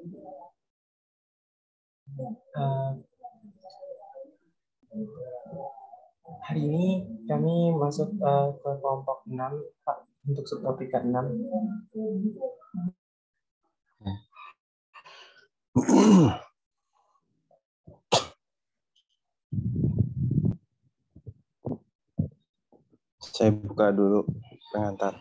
Eh, Hari ini kami masuk ke kelompok 6, Pak, untuk subtopik ke-6. Saya buka dulu pengantar.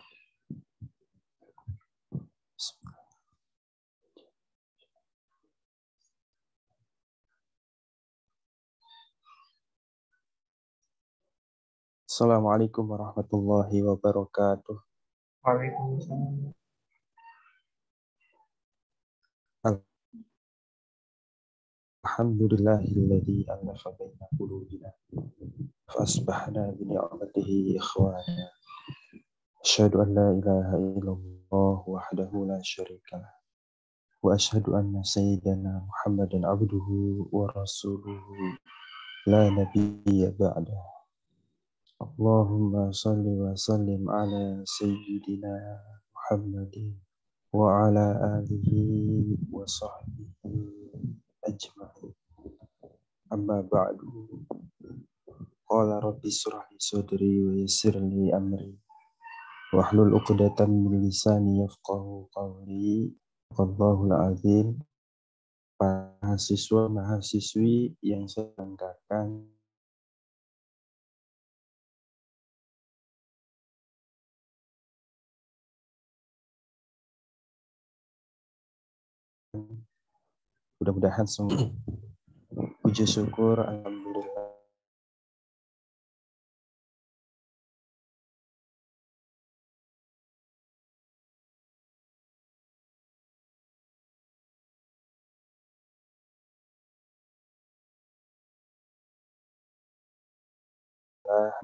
Assalamualaikum warahmatullahi wabarakatuh. Waalaikumsalam. Alhamdulillahilladzi alafa baina qulubina fasbahna bi ni'matihi ikhwana. Asyhadu an la ilaha illallah wahdahu la syarikalah wa asyhadu anna sayyidana Muhammadan abduhu wa rasuluhu la nabiyya ba'da. Allahumma shalli wa sallim ala sayyidina Muhammadin wa ala alihi wa sahbihi ajma'in. Amma ba'du. Qala rabbi shrah li sadri wa yassir li amri wahlul 'uqdatam min lisani yafqahu qawli. Wallahul azim. Mahasiswa mahasiswi yang saya banggakan, mudah-mudahan semua puji syukur alhamdulillah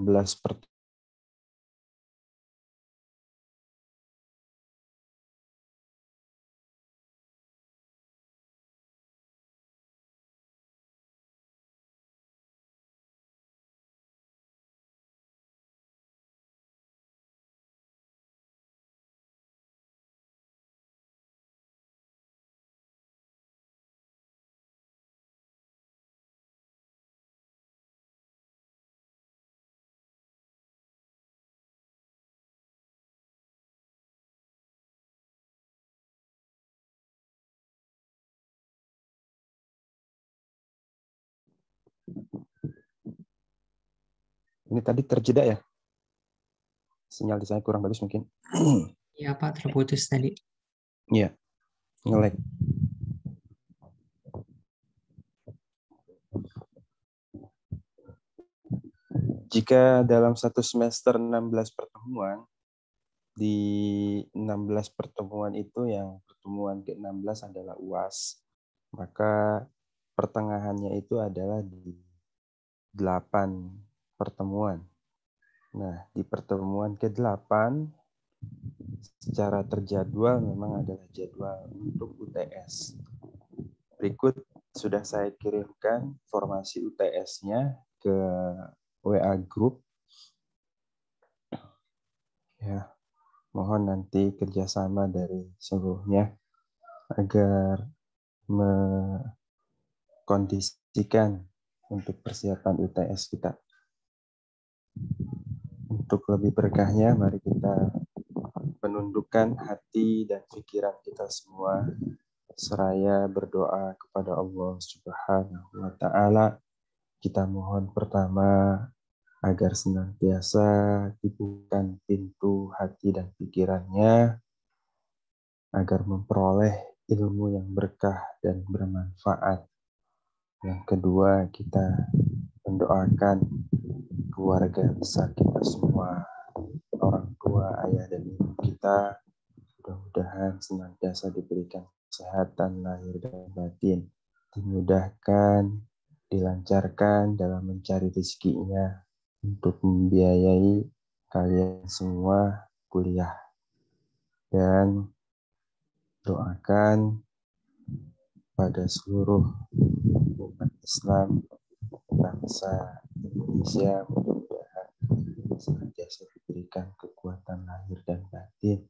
belas pertemuan ini tadi terjeda ya? Sinyal di saya kurang bagus mungkin. Iya, Pak, terputus tadi. Iya, nge-lag. Jika dalam satu semester 16 pertemuan, di 16 pertemuan itu yang pertemuan ke-16 adalah UAS, maka pertengahannya itu adalah di 8 pertemuan. Nah, di pertemuan ke-8 secara terjadwal memang adalah jadwal untuk UTS. Berikut sudah saya kirimkan formasi UTS-nya ke WA group. Ya, mohon nanti kerjasama dari seluruhnya agar mengkondisikan untuk persiapan UTS kita. Untuk lebih berkahnya, mari kita menundukkan hati dan pikiran kita semua seraya berdoa kepada Allah Subhanahu wa Ta'ala. Kita mohon pertama agar senantiasa dibukakan pintu hati dan pikirannya agar memperoleh ilmu yang berkah dan bermanfaat. Yang kedua, kita mendoakan keluarga besar kita semua, orang tua, ayah dan ibu kita, mudah-mudahan senantiasa diberikan kesehatan lahir dan batin, dimudahkan, dilancarkan dalam mencari rezekinya untuk membiayai kalian semua kuliah. Dan doakan pada seluruh umat Islam bangsa Indonesia mudah-mudahan senantiasa diberikan kekuatan lahir dan batin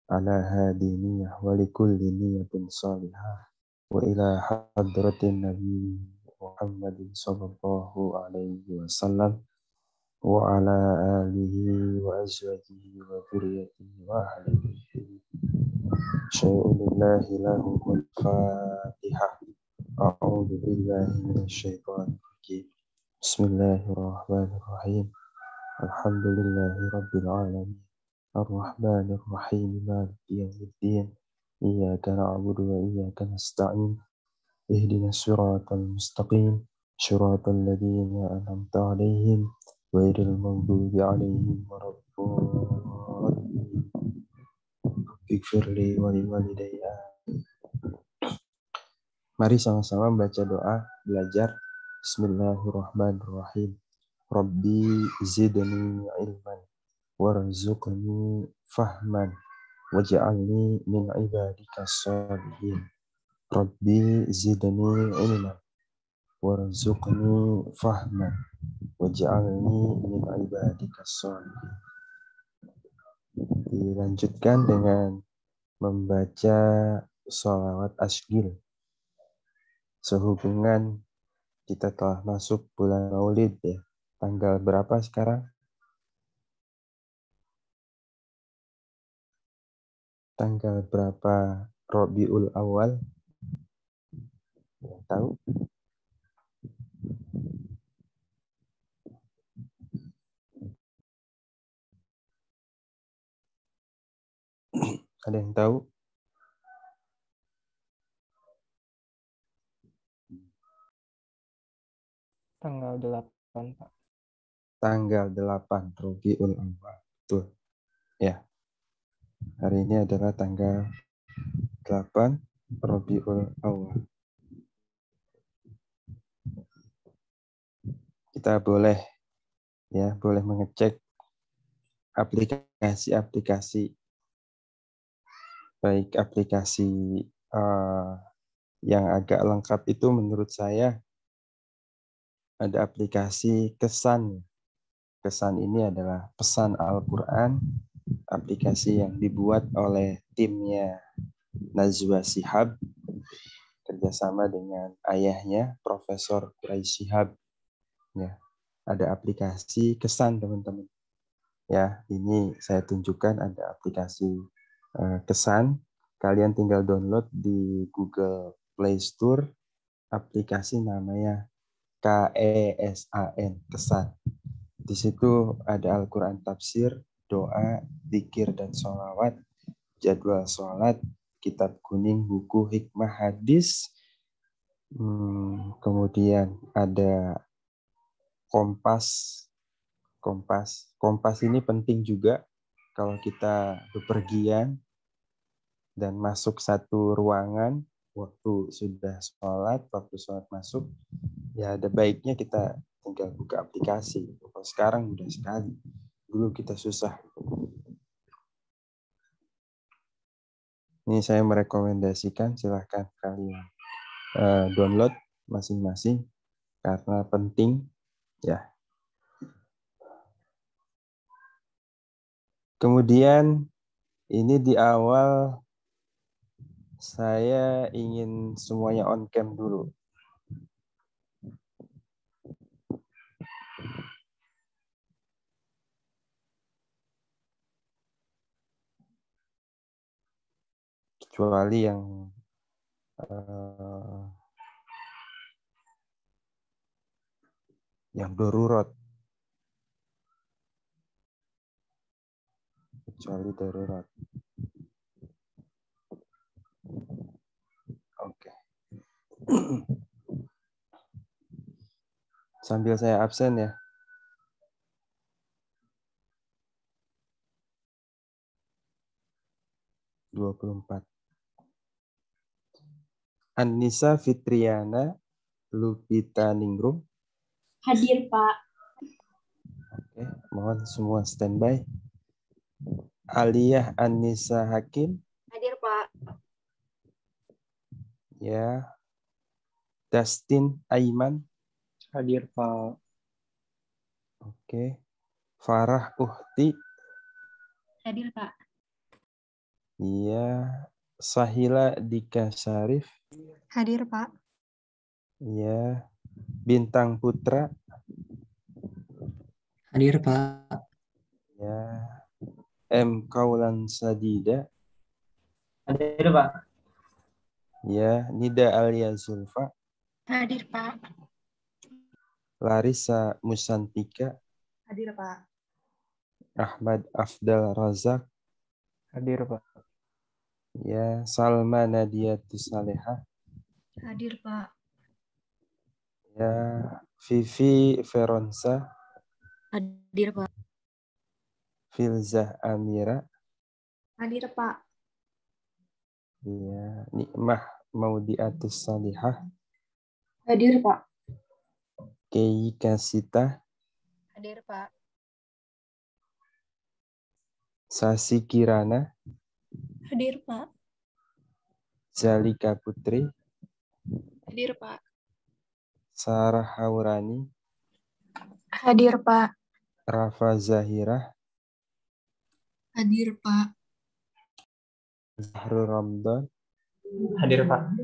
ala hadiniyah wa likulli niyatin salihah wa ila hadratin Nabi Muhammadin sallallahu alaihi wasallam wa ala alihi wa azwajihi wa dzurriyyatihi wa ahli baitihi. Syai'ulillahi lahumul Fatihah. A'udzu billahi minasyaitonir rajim. Bismillahirrahmanirrahim. Alhamdulillahi rabbil alamin. Ar-Rahmanir Rahim. Maliki yaumiddin. Iyyaka na'budu wa iyyaka nasta'in. Ihdinas siratal mustaqim. Siratal ladzina an'amta 'alaihim ghairil maghdubi 'alaihim waladdallin. Ighfirli wa liwalidayya. Mari sama-sama membaca doa belajar. Bismillahirrahmanirrahim. Rabbi zidni ilman warzuqni fahman waj'alni min ibadika sholihin. Rabbi zidni ilman warzuqni fahman waj'alni min ibadika sholihin. Dilanjutkan dengan membaca sholawat asghil. Sehubungan kita telah masuk bulan Maulid ya. Tanggal berapa sekarang? Tanggal berapa Rabiul Awal? Yang tahu? Ada yang tahu? Tanggal 8, Pak. Tanggal 8 Rabiul Awal. Betul. Ya. Hari ini adalah tanggal 8 Rabiul Awal. Kita boleh mengecek aplikasi-aplikasi, baik aplikasi yang agak lengkap itu menurut saya ada aplikasi Kesan. Kesan ini adalah pesan Al-Quran, aplikasi yang dibuat oleh timnya Najwa Shihab kerjasama dengan ayahnya Profesor Quraish Shihab. Ya, ada aplikasi Kesan teman-teman. Ya, ini saya tunjukkan ada aplikasi Kesan. Kalian tinggal download di Google Play Store. Aplikasi namanya KESAN, Kesan. Di situ ada Al-Quran tafsir, doa, zikir dan sholawat, jadwal sholat, kitab kuning, buku hikmah hadis. Kemudian ada Kompas ini penting juga kalau kita bepergian dan masuk satu ruangan, waktu sudah sholat, waktu sholat masuk, ya ada baiknya kita tinggal buka aplikasi. Kalau sekarang mudah sekali, dulu kita susah. Ini saya merekomendasikan, silahkan kalian download masing-masing karena penting ya. Kemudian ini di awal saya ingin semuanya on cam dulu. Kecuali yang darurat. Kecuali darurat. Oke. Sambil saya absen ya. Annisa Fitriana Lupita Ningrum. Hadir, Pak. Oke, mohon semua standby. Aliyah Annisa Hakim. Hadir, Pak. Ya. Dustin Aiman. Hadir, Pak. Oke. Farah Uhti. Hadir, Pak. Iya. Sahila Dika Syarif. Hadir, Pak. Iya. Bintang Putra. Hadir, Pak. Ya. M. Kaulan Sadida. Hadir, Pak. Ya. Nida Alia Zulfa. Hadir, Pak. Larissa Musantika. Hadir, Pak. Ahmad Afdal Razak. Hadir, Pak. Ya. Salma Nadiatus Salehah. Hadir, Pak. Ya. Vivi Veronsa. Hadir, Pak. Filzah Amira. Hadir, Pak. Ya. Nikmah Maudiatus Salihah. Hadir, Pak. Kei Kasita. Hadir, Pak. Sasi Kirana. Hadir, Pak. Zalika Putri. Hadir, Pak. Sarah Haurani. Hadir, Pak. Rafa Zahira. Hadir, Pak. Zahrul Ramadan. Hadir, Pak.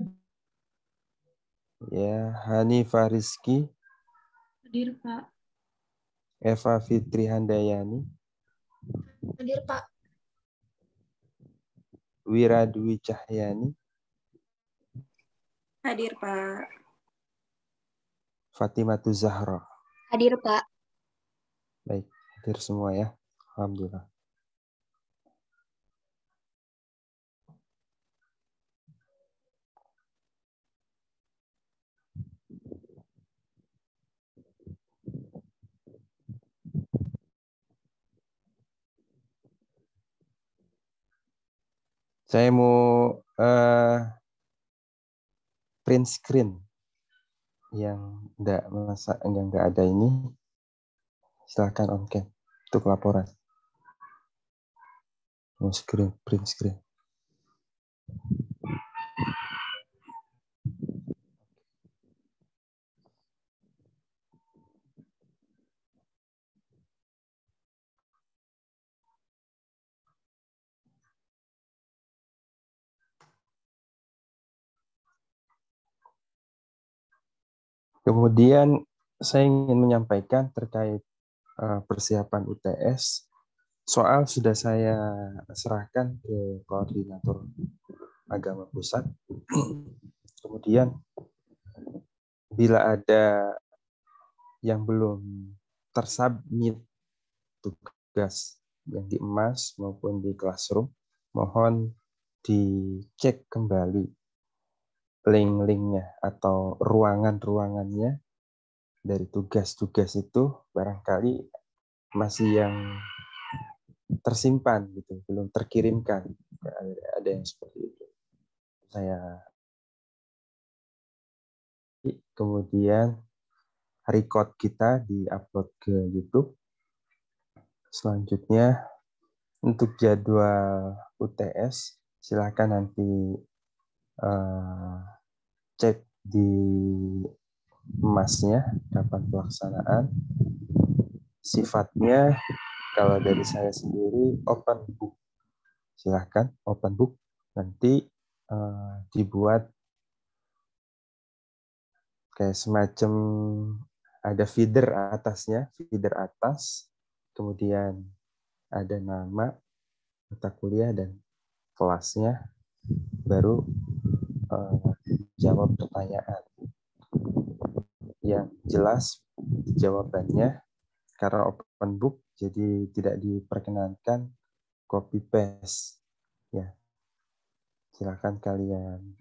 Ya. Hanifah Rizki. Hadir, Pak. Eva Fitri Handayani. Hadir, Pak. Wira Dwi Cahyani. Hadir, Pak. Fatimatu Zahra. Hadir, Pak. Baik, hadir semua ya. Alhamdulillah. Saya mau print screen yang enggak ada ini. Silakan on cam untuk laporan. Mau print screen. Kemudian saya ingin menyampaikan terkait persiapan UTS. Soal sudah saya serahkan ke koordinator agama pusat. Kemudian bila ada yang belum tersubmit tugas yang di emas maupun di classroom, mohon dicek kembali link-linknya atau ruangan-ruangannya dari tugas-tugas itu barangkali masih yang tersimpan gitu, belum terkirimkan. Ada yang seperti itu. Saya kemudian record kita di-upload ke YouTube. Selanjutnya untuk jadwal UTS silakan nanti cek di emasnya kapan pelaksanaan. Sifatnya kalau dari saya sendiri open book. Silahkan open book. Nanti dibuat kayak semacam ada feeder atasnya, feeder atas. Kemudian ada nama mata kuliah dan kelasnya. Baru jawab pertanyaan. Yang jelas jawabannya karena open book jadi tidak diperkenankan copy paste ya. Silakan kalian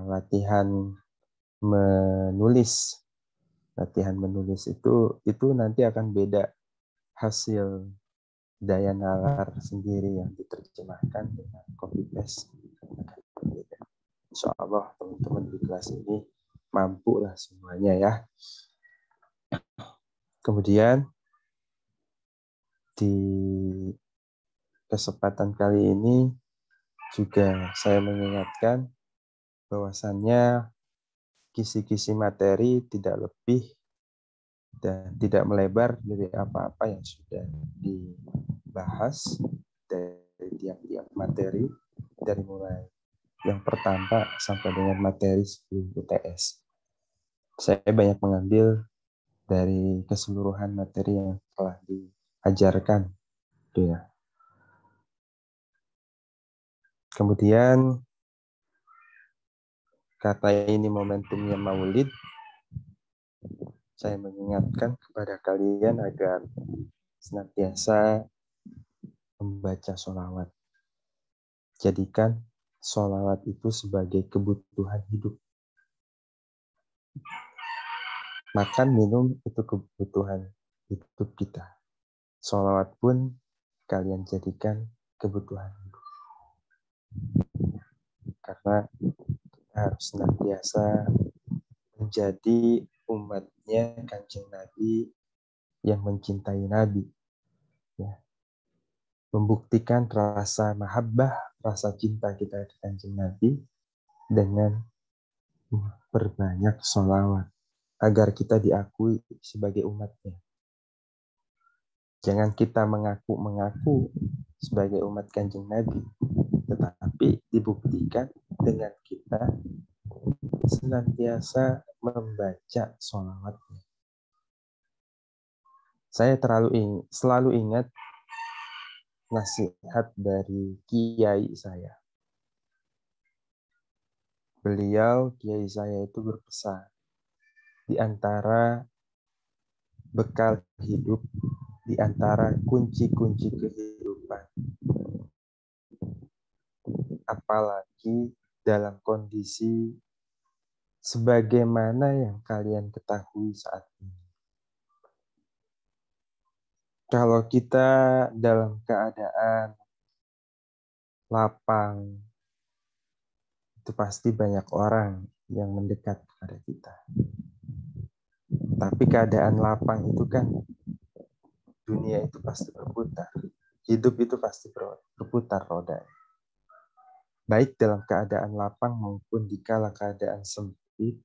latihan menulis. Latihan menulis itu nanti akan beda hasil daya nalar sendiri yang diterjemahkan dengan copy paste. Insya Allah teman-teman di kelas ini mampu lah semuanya ya. Kemudian di kesempatan kali ini juga saya mengingatkan bahwasannya kisi-kisi materi tidak lebih dan tidak melebar dari apa-apa yang sudah dibahas dari tiap-tiap materi dari mulai yang pertama sampai dengan materi sebelum UTS. Saya banyak mengambil dari keseluruhan materi yang telah diajarkan. Gitu ya. Kemudian kata ini momentumnya Maulid, saya mengingatkan kepada kalian agar senantiasa membaca sholawat. Jadikan sholawat itu sebagai kebutuhan hidup. Makan, minum itu kebutuhan hidup kita. Sholawat pun kalian jadikan kebutuhan hidup. Karena kita harus senantiasa menjadi umatnya Kanjeng Nabi yang mencintai Nabi. Ya. Membuktikan rasa mahabbah, rasa cinta kita ke Kanjeng Nabi dengan berbanyak sholawat agar kita diakui sebagai umatnya. Jangan kita mengaku-mengaku sebagai umat Kanjeng Nabi, tetapi dibuktikan dengan kita senantiasa membaca sholawatnya. Saya selalu ingat nasihat dari kiai saya. Kiai saya itu berpesan, di antara bekal hidup, di antara kunci-kunci kehidupan, apalagi dalam kondisi sebagaimana yang kalian ketahui saat ini. Kalau kita dalam keadaan lapang, itu pasti banyak orang yang mendekat kepada kita. Tapi keadaan lapang itu kan, dunia itu pasti berputar. Hidup itu pasti berputar roda. Baik dalam keadaan lapang maupun di kala keadaan sempit,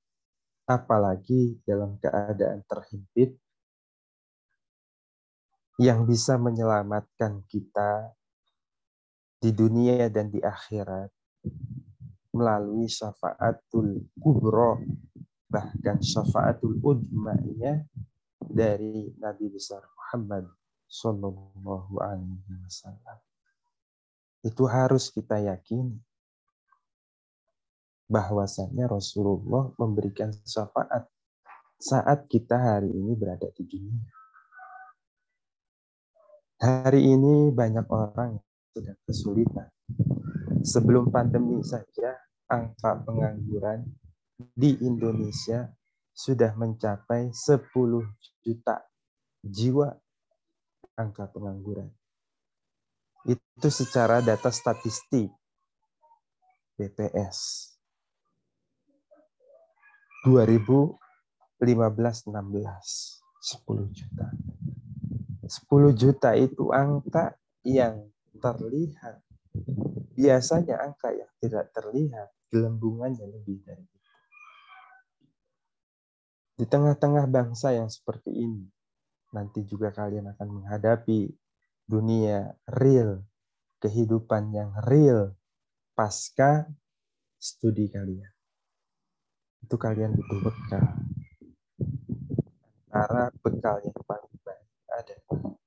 apalagi dalam keadaan terhimpit, yang bisa menyelamatkan kita di dunia dan di akhirat melalui syafaatul kubro, bahkan syafaatul udma'iyah dari Nabi besar Muhammad Sallallahu Alaihi Wasallam. Itu harus kita yakini bahwasannya Rasulullah memberikan syafaat saat kita hari ini berada di dunia. Hari ini banyak orang yang sedang kesulitan. Sebelum pandemi saja, angka pengangguran di Indonesia sudah mencapai 10 juta jiwa angka pengangguran. Itu secara data statistik BPS 2015-16, 10 juta. 10 juta itu angka yang terlihat. Biasanya angka yang tidak terlihat, gelembungannya lebih dari itu. Di tengah-tengah bangsa yang seperti ini, nanti juga kalian akan menghadapi dunia real, kehidupan yang real, pasca studi kalian. Itu kalian butuh bekal. Antara bekal yang paling baik adalah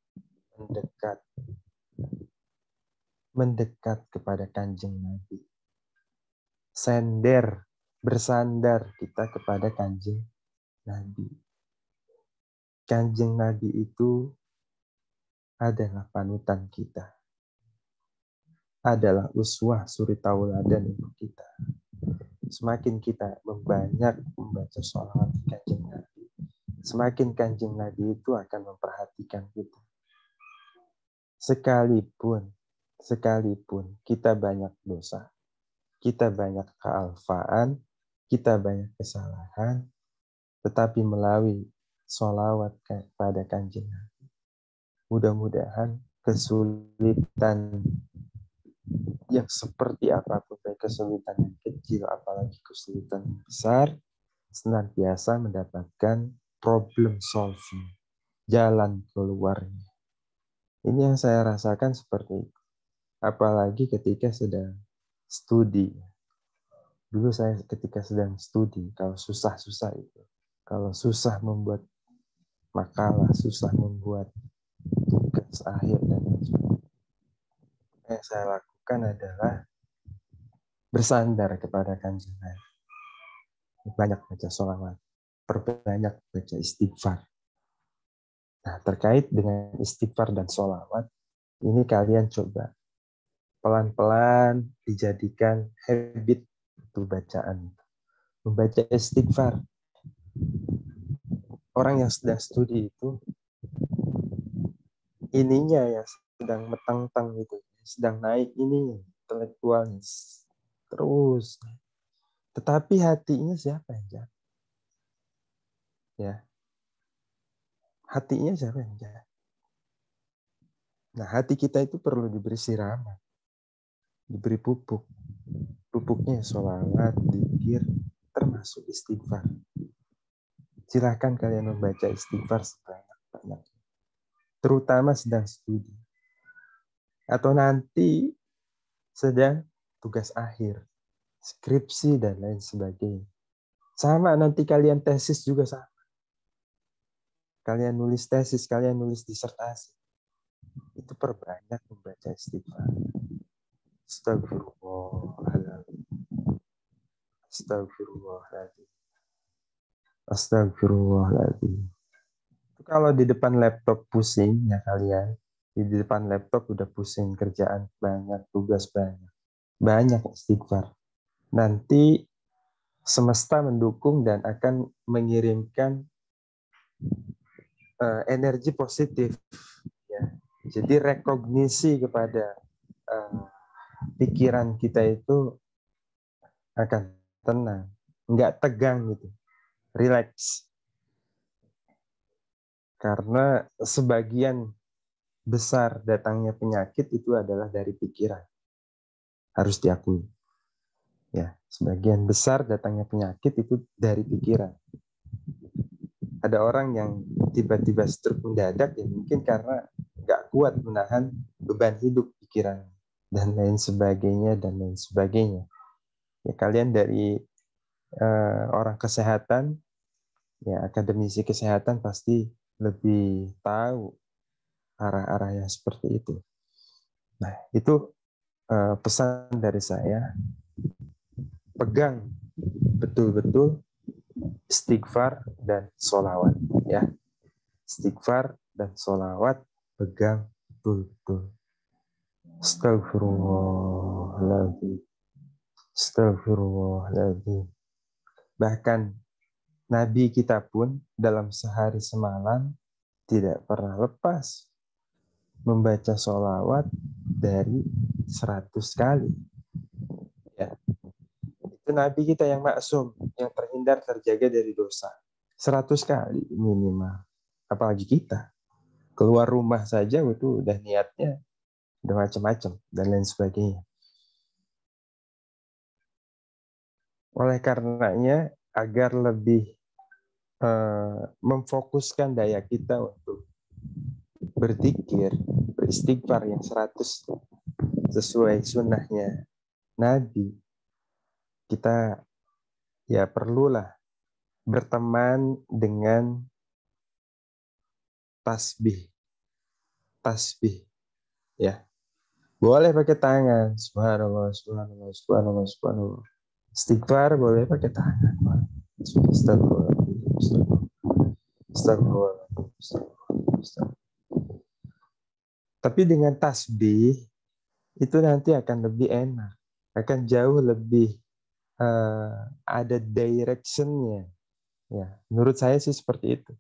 mendekat kepada Kanjeng Nabi. Bersandar kita kepada Kanjeng Nabi. Kanjeng Nabi itu adalah panutan kita. Adalah uswah suri tauladan untuk kita. Semakin kita membanyak membaca sholawat Kanjeng Nabi, semakin Kanjeng Nabi itu akan memperhatikan kita. Sekalipun kita banyak dosa, kita banyak kealfaan, kita banyak kesalahan, tetapi melalui sholawat kepada Kanjeng Nabi, mudah-mudahan kesulitan yang seperti apapun, baik kesulitan yang kecil, apalagi kesulitan yang besar, senantiasa mendapatkan problem solving, jalan keluarnya. Ini yang saya rasakan seperti itu. Apalagi ketika sedang studi. Dulu saya ketika sedang studi, kalau susah-susah itu. Kalau susah membuat makalah, susah membuat tugas akhir dan lain sebagainya. Yang saya lakukan adalah bersandar kepada Kanjeng Nabi. Banyak baca sholawat, perbanyak baca istighfar. Nah, terkait dengan istighfar dan sholawat, ini kalian coba pelan-pelan dijadikan habit itu bacaan. Membaca istighfar. Orang yang sedang studi itu, ininya yang sedang metang-tang gitu, sedang naik ininya, intelektualnya. Terus. Tetapi hatinya siapa yang jaga? Ya. Hatinya siapa yang jaga? Nah, hati kita itu perlu diberi siraman. Diberi pupuk. Pupuknya sholawat, dzikir, termasuk istighfar. Silahkan kalian membaca istighfar sebanyak-banyak. Terutama sedang studi. Atau nanti sedang tugas akhir. Skripsi dan lain sebagainya. Sama nanti kalian tesis juga sama. Kalian nulis tesis, kalian nulis disertasi. Itu perbanyak membaca istighfar. Astagfirullahaladzim. Astagfirullahaladzim. Astagfirullahaladzim. Kalau di depan laptop pusing ya kalian. Di depan laptop udah pusing, kerjaan banyak, tugas banyak. Banyak istighfar. Nanti semesta mendukung dan akan mengirimkan energi positif. Ya. Jadi rekognisi kepada pikiran kita itu akan tenang, nggak tegang gitu, relax. Karena sebagian besar datangnya penyakit itu adalah dari pikiran, harus diakui. Ya, sebagian besar datangnya penyakit itu dari pikiran. Ada orang yang tiba-tiba stroke mendadak ya mungkin karena nggak kuat menahan beban hidup pikiran dan lain sebagainya dan lain sebagainya. Ya, kalian dari orang kesehatan, ya akademisi kesehatan pasti lebih tahu arah-arah yang seperti itu. Nah, itu pesan dari saya. Pegang betul-betul istighfar dan sholawat. Ya. Istighfar dan sholawat pegang betul-betul. Astagfirullahaladzim. Astagfirullahaladzim. Bahkan Nabi kita pun dalam sehari semalam tidak pernah lepas membaca sholawat dari 100 kali. Ya. Itu Nabi kita yang maksum, yang terhindar terjaga dari dosa. 100 kali minimal. Apalagi kita. Keluar rumah saja itu udah niatnya udah macam-macam dan lain sebagainya. Oleh karenanya, agar lebih memfokuskan daya kita untuk berzikir, beristighfar yang 100 sesuai sunnahnya Nabi, kita ya perlulah berteman dengan tasbih. Tasbih. Ya. Boleh pakai tangan. Subhanallah, subhanallah, subhanallah, subhanallah. Istighfar boleh pakai tangan. Astagfirullahaladzim. Astagfirullahaladzim. Tapi dengan tasbih itu nanti akan lebih enak. Akan jauh lebih ada direction-nya. Ya, menurut saya sih seperti itu.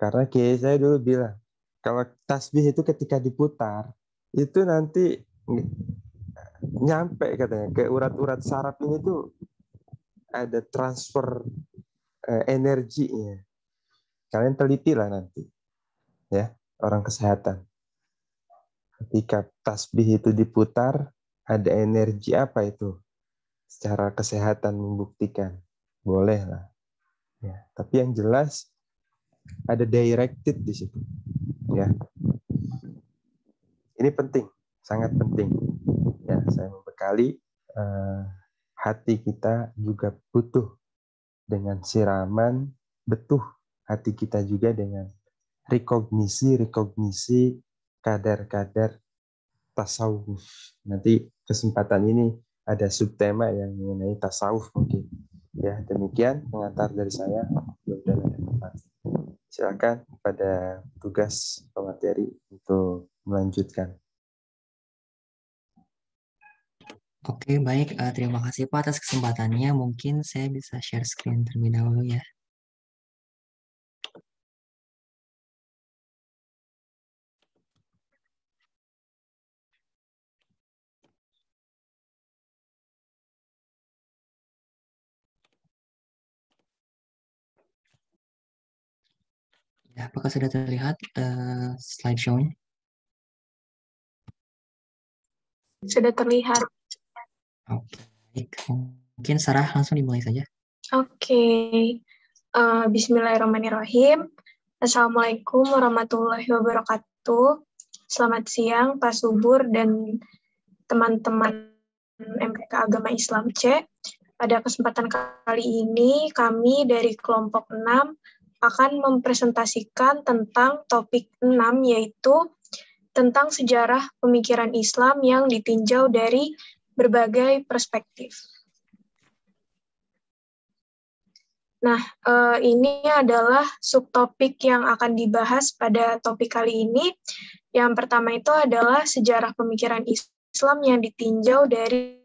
Karena kiai saya dulu bilang, kalau tasbih itu ketika diputar, itu nanti nyampe katanya ke urat-urat saraf ini tuh ada transfer energinya. Kalian teliti lah nanti, ya orang kesehatan. Ketika tasbih itu diputar, ada energi apa itu? Secara kesehatan membuktikan, boleh lah. Ya, tapi yang jelas ada directed di situ. Ya, ini penting. sangat penting. Ya, saya membekali hati kita juga butuh dengan siraman, betuh hati kita juga dengan rekognisi kadar-kadar tasawuf. Nanti kesempatan ini ada subtema yang mengenai tasawuf mungkin. Ya, demikian pengantar dari saya. Mudah-mudahan ada manfaat. Silakan pada tugas pemateri untuk melanjutkan. Oke, baik. Terima kasih Pak atas kesempatannya. Mungkin saya bisa share screen terlebih dahulu ya. Ya, apakah sudah terlihat slideshow-nya? Sudah terlihat. Oke, baik. Mungkin Sarah langsung dimulai saja. Oke. Bismillahirrahmanirrahim. Assalamualaikum warahmatullahi wabarakatuh. Selamat siang Pak Subur dan teman-teman MPK Agama Islam C. Pada kesempatan kali ini kami dari kelompok 6 akan mempresentasikan tentang topik 6, yaitu tentang sejarah pemikiran Islam yang ditinjau dari berbagai perspektif. Nah, ini adalah subtopik yang akan dibahas pada topik kali ini. Yang pertama itu adalah sejarah pemikiran Islam yang ditinjau dari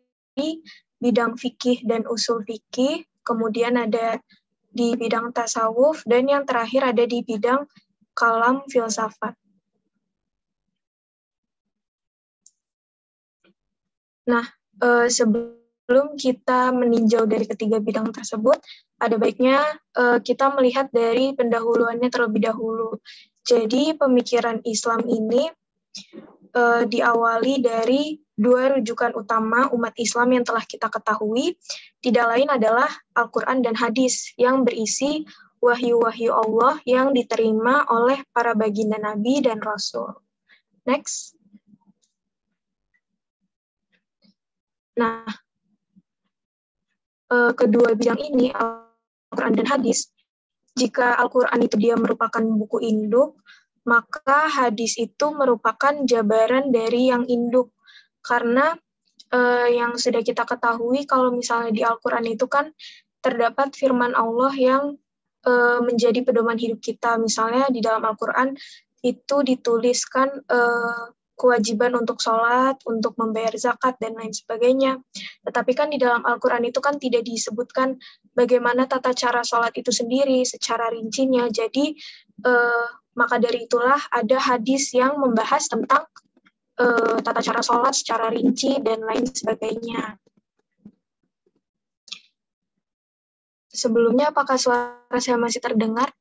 bidang fikih dan usul fikih, kemudian ada di bidang tasawuf, dan yang terakhir ada di bidang kalam filsafat. Nah, sebelum kita meninjau dari ketiga bidang tersebut, ada baiknya kita melihat dari pendahuluannya terlebih dahulu. Jadi, pemikiran Islam ini diawali dari dua rujukan utama umat Islam yang telah kita ketahui, tidak lain adalah Al-Quran dan hadis yang berisi wahyu-wahyu Allah yang diterima oleh para baginda Nabi dan Rasul. Next. Nah, kedua bidang ini, Al-Quran dan hadis, jika Al-Quran itu dia merupakan buku induk, maka hadis itu merupakan jabaran dari yang induk. Karena yang sudah kita ketahui, kalau misalnya di Al-Quran itu kan terdapat firman Allah yang menjadi pedoman hidup kita. Misalnya di dalam Al-Quran itu dituliskan kewajiban untuk sholat, untuk membayar zakat, dan lain sebagainya. Tetapi kan di dalam Al-Quran itu kan tidak disebutkan bagaimana tata cara sholat itu sendiri secara rincinya. Jadi, maka dari itulah ada hadis yang membahas tentang tata cara sholat secara rinci dan lain sebagainya. Sebelumnya, apakah suara saya masih terdengar?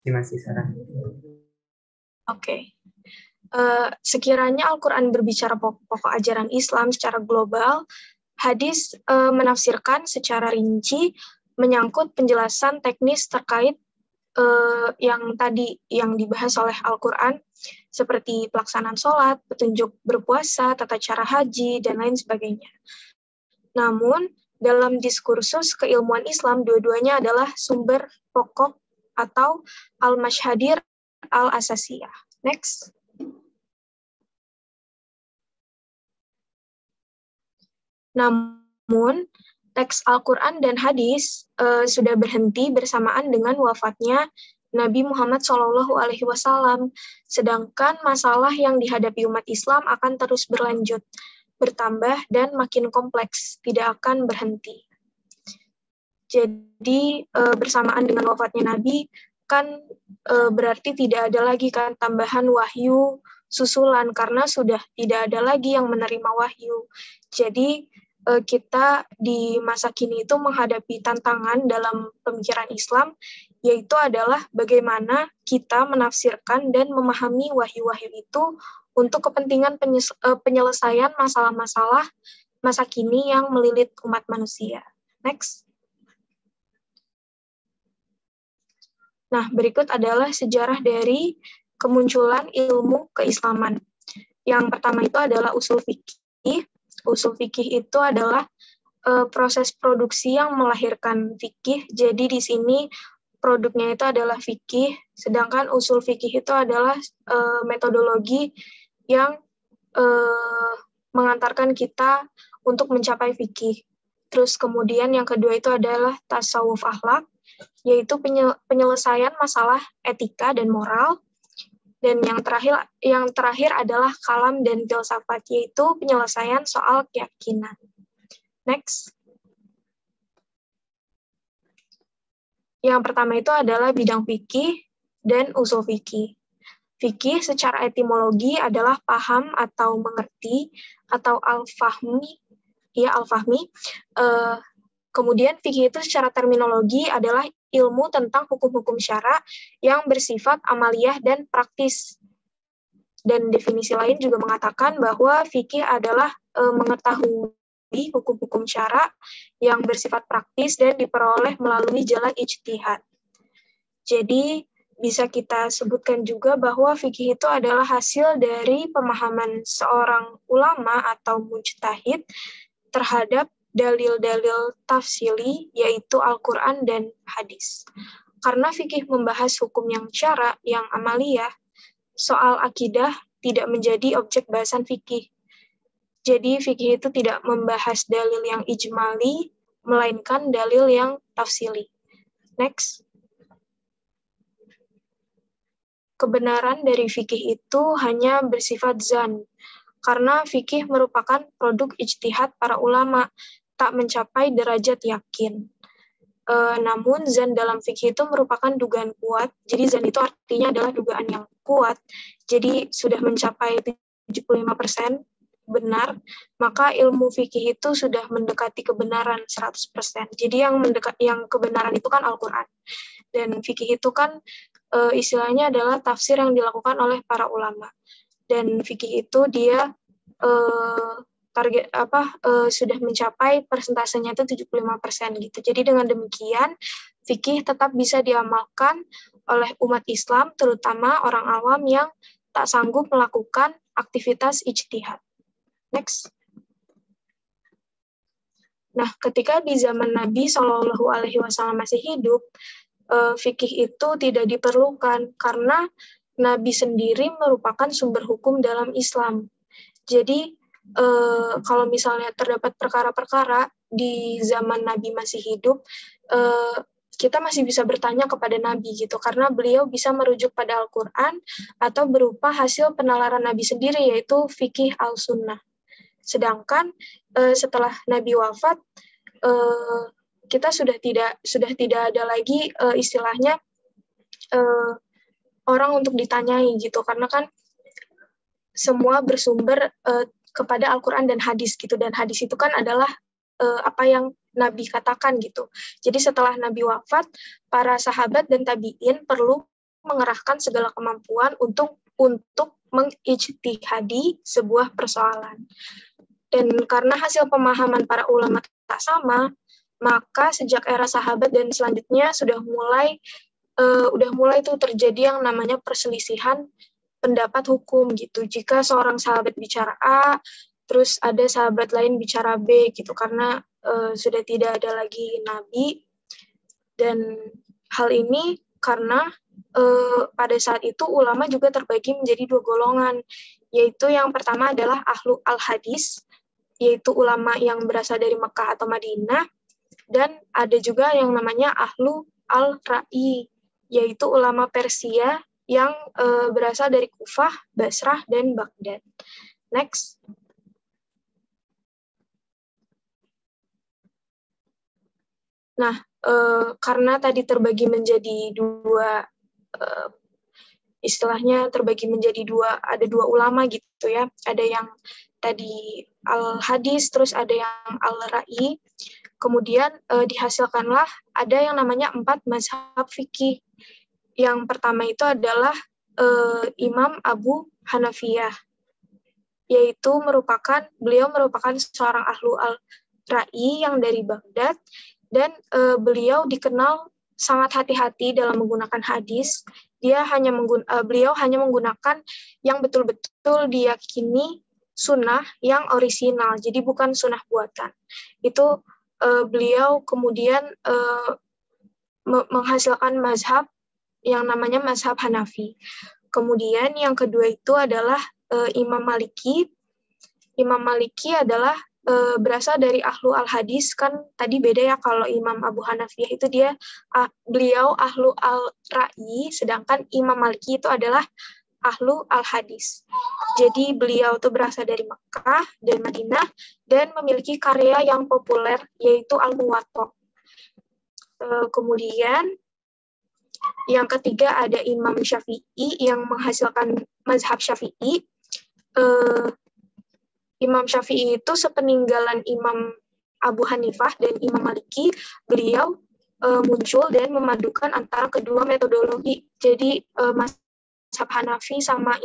Masih, Sarah. Oke. Sekiranya Al-Quran berbicara pokok ajaran Islam secara global, hadis menafsirkan secara rinci menyangkut penjelasan teknis terkait yang tadi yang dibahas oleh Al-Quran, seperti pelaksanaan sholat, petunjuk berpuasa, tata cara haji, dan lain sebagainya. Namun, dalam diskursus keilmuan Islam, dua-duanya adalah sumber pokok atau al-mashhadir al-asasiyah. Next. Namun, teks Al-Quran dan hadis sudah berhenti bersamaan dengan wafatnya Nabi Muhammad SAW. Sedangkan masalah yang dihadapi umat Islam akan terus berlanjut, bertambah, dan makin kompleks, tidak akan berhenti. Jadi, bersamaan dengan wafatnya Nabi, kan berarti tidak ada lagi kan tambahan wahyu susulan, karena sudah tidak ada lagi yang menerima wahyu. Jadi, kita di masa kini itu menghadapi tantangan dalam pemikiran Islam, yaitu adalah bagaimana kita menafsirkan dan memahami wahyu-wahyu itu untuk kepentingan penyelesaian masalah-masalah masa kini yang melilit umat manusia. Next. Nah, berikut adalah sejarah dari kemunculan ilmu keislaman. Yang pertama itu adalah usul fikih. Usul fikih itu adalah proses produksi yang melahirkan fikih. Jadi di sini produknya itu adalah fikih, sedangkan usul fikih itu adalah metodologi yang mengantarkan kita untuk mencapai fikih. Terus kemudian yang kedua itu adalah tasawuf akhlak, yaitu penyelesaian masalah etika dan moral. Dan yang terakhir adalah kalam dan filsafat, yaitu penyelesaian soal keyakinan. Next. Yang pertama itu adalah bidang fikih dan usul fikih. Fikih secara etimologi adalah paham atau mengerti atau al-fahmi. Kemudian fikih itu secara terminologi adalah ilmu tentang hukum-hukum syara yang bersifat amaliyah dan praktis. Dan definisi lain juga mengatakan bahwa fikih adalah mengetahui hukum-hukum syara yang bersifat praktis dan diperoleh melalui jalan ijtihad. Jadi bisa kita sebutkan juga bahwa fikih itu adalah hasil dari pemahaman seorang ulama atau mujtahid terhadap dalil-dalil tafsili, yaitu Al-Quran dan hadis. Karena fikih membahas hukum yang syara, yang amaliyah, soal akidah tidak menjadi objek bahasan fikih. Jadi fikih itu tidak membahas dalil yang ijmali, melainkan dalil yang tafsili. Next. Kebenaran dari fikih itu hanya bersifat zan, karena fikih merupakan produk ijtihad para ulama, tak mencapai derajat yakin. Namun zan dalam fikih itu merupakan dugaan kuat, jadi zan itu artinya adalah dugaan yang kuat, jadi sudah mencapai 75% benar, maka ilmu fikih itu sudah mendekati kebenaran 100%. Jadi yang kebenaran itu kan Al-Quran. Dan fikih itu kan istilahnya adalah tafsir yang dilakukan oleh para ulama. Dan fikih itu dia sudah mencapai persentasenya itu 75% gitu. Jadi dengan demikian fikih tetap bisa diamalkan oleh umat Islam, terutama orang awam yang tak sanggup melakukan aktivitas ijtihad. Next. Nah, ketika di zaman Nabi SAW masih hidup, fikih itu tidak diperlukan karena Nabi sendiri merupakan sumber hukum dalam Islam. Jadi, kalau misalnya terdapat perkara-perkara di zaman Nabi masih hidup, kita masih bisa bertanya kepada Nabi gitu, karena beliau bisa merujuk pada Al-Quran atau berupa hasil penalaran Nabi sendiri, yaitu fikih al-sunnah. Sedangkan setelah Nabi wafat, kita sudah tidak ada lagi istilahnya orang untuk ditanyai gitu, karena kan semua bersumber kepada Al-Quran dan hadis gitu, dan hadis itu kan adalah apa yang Nabi katakan gitu. Jadi setelah Nabi wafat, para sahabat dan tabi'in perlu mengerahkan segala kemampuan untuk mengijtihadi sebuah persoalan. Dan karena hasil pemahaman para ulama tak sama, maka sejak era sahabat dan selanjutnya sudah mulai tuh terjadi yang namanya perselisihan pendapat hukum gitu. Jika seorang sahabat bicara A, terus ada sahabat lain bicara B gitu, karena sudah tidak ada lagi Nabi. Dan hal ini karena pada saat itu ulama juga terbagi menjadi dua golongan, yaitu yang pertama adalah ahlu al-hadis, yaitu ulama yang berasal dari Mekah atau Madinah, dan ada juga yang namanya ahlu al-ra'i, yaitu ulama Persia yang berasal dari Kufah, Basrah, dan Baghdad. Next. Nah, karena tadi terbagi menjadi dua, istilahnya terbagi menjadi dua, ada dua ulama gitu ya, ada yang tadi al-hadis, terus ada yang al-ra'i, kemudian dihasilkanlah ada yang namanya 4 mazhab fikih. Yang pertama itu adalah Imam Abu Hanafiyah, yaitu beliau merupakan seorang ahlu al-ra'i yang dari Baghdad, dan beliau dikenal sangat hati-hati dalam menggunakan hadis. Beliau hanya menggunakan yang betul-betul diyakini sunnah yang orisinal, jadi bukan sunnah buatan. Itu beliau kemudian menghasilkan mazhab yang namanya mazhab Hanafi. Kemudian yang kedua itu adalah Imam Maliki. Imam Maliki adalah berasal dari ahlu al-hadis, kan tadi beda ya, kalau Imam Abu Hanafiyah itu beliau ahlu al-ra'yi, sedangkan Imam Maliki itu adalah ahlu al-hadis. Jadi beliau itu berasal dari Mekah dan Madinah dan memiliki karya yang populer yaitu Al-Muwatta. Kemudian yang ketiga ada Imam Syafi'i yang menghasilkan mazhab Syafi'i. Imam Syafi'i itu sepeninggalan Imam Abu Hanifah dan Imam Maliki, beliau muncul dan memadukan antara kedua metodologi. Jadi mazhab Hanafi sama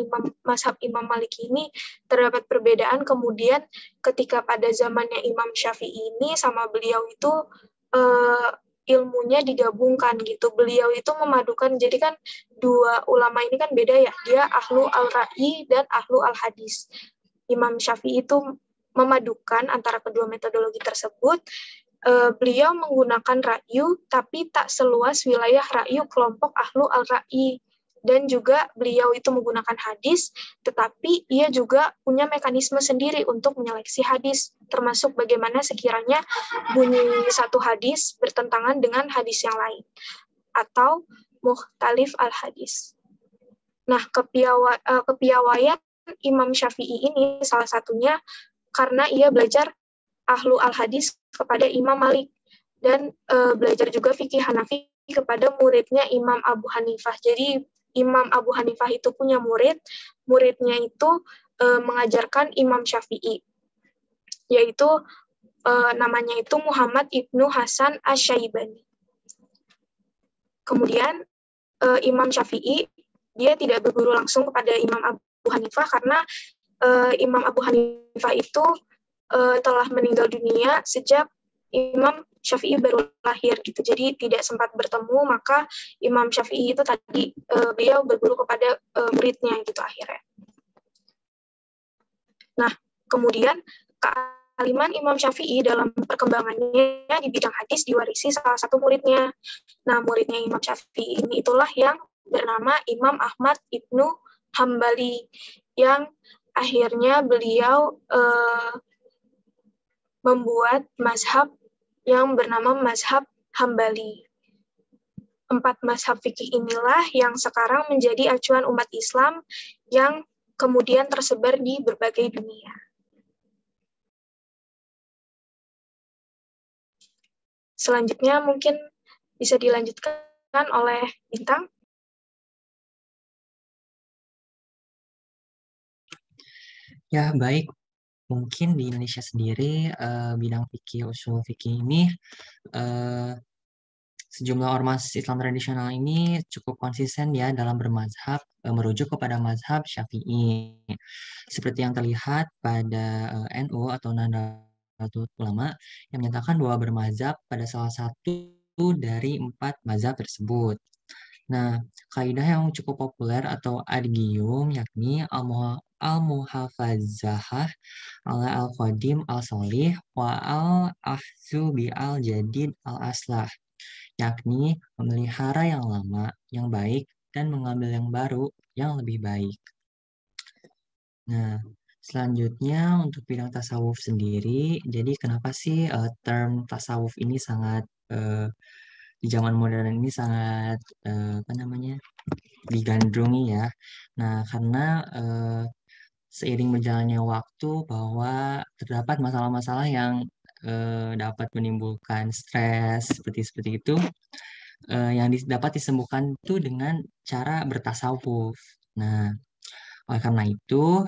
mazhab Imam Maliki ini terdapat perbedaan. Kemudian ketika pada zamannya Imam Syafi'i ini sama beliau itu ilmunya digabungkan gitu. Beliau itu memadukan, jadi kan dua ulama ini kan beda ya, dia ahlu al-ra'yi dan ahlu al-hadis. Imam Syafi'i itu memadukan antara kedua metodologi tersebut. Beliau menggunakan ra'yu, tapi tak seluas wilayah ra'yu kelompok ahlu al-ra'yi. Dan juga beliau itu menggunakan hadis, tetapi ia juga punya mekanisme sendiri untuk menyeleksi hadis, termasuk bagaimana sekiranya bunyi satu hadis bertentangan dengan hadis yang lain, atau mukhtalif al-hadis. Nah, kepiawaian Imam Syafi'i ini salah satunya karena ia belajar ahlu al-hadis kepada Imam Malik dan belajar juga fikih Hanafi kepada muridnya Imam Abu Hanifah. Jadi Imam Abu Hanifah itu punya muridnya itu mengajarkan Imam Syafi'i, yaitu namanya itu Muhammad Ibnu Hasan Asy-Syaibani. Kemudian Imam Syafi'i dia tidak berguru langsung kepada Imam Abu Hanifah karena Imam Abu Hanifah itu telah meninggal dunia sejak Imam Syafi'i baru lahir gitu. Jadi tidak sempat bertemu, maka Imam Syafi'i itu tadi beliau berguru kepada muridnya gitu akhirnya. Nah, kemudian kealiman Imam Syafi'i dalam perkembangannya di bidang hadis diwarisi salah satu muridnya. Nah, muridnya Imam Syafi'i ini itulah yang bernama Imam Ahmad Ibnu Hambali, yang akhirnya beliau membuat mazhab yang bernama mazhab Hambali. 4 mazhab fikih inilah yang sekarang menjadi acuan umat Islam yang kemudian tersebar di berbagai dunia. Selanjutnya mungkin bisa dilanjutkan oleh Bintang. Ya, baik. Mungkin di Indonesia sendiri, bidang fikih, usul fikih ini, sejumlah ormas Islam tradisional ini cukup konsisten ya dalam bermazhab, merujuk kepada mazhab Syafi'i. Seperti yang terlihat pada NU atau Nahdlatul Ulama yang menyatakan bahwa bermazhab pada salah satu dari 4 mazhab tersebut. Nah, kaidah yang cukup populer atau adgiyum yakni al-muhafazahah ala al-qadim al-solih wa al-ahzu bi al-jadid al-aslah, yakni memelihara yang lama, yang baik, dan mengambil yang baru, yang lebih baik. Nah, selanjutnya untuk bidang tasawuf sendiri, jadi kenapa sih term tasawuf ini sangat di zaman modern ini sangat digandrungi ya. Nah, karena seiring berjalannya waktu bahwa terdapat masalah-masalah yang dapat menimbulkan stres seperti itu, yang dapat disembuhkan itu dengan cara bertasawuf. Nah, oleh karena itu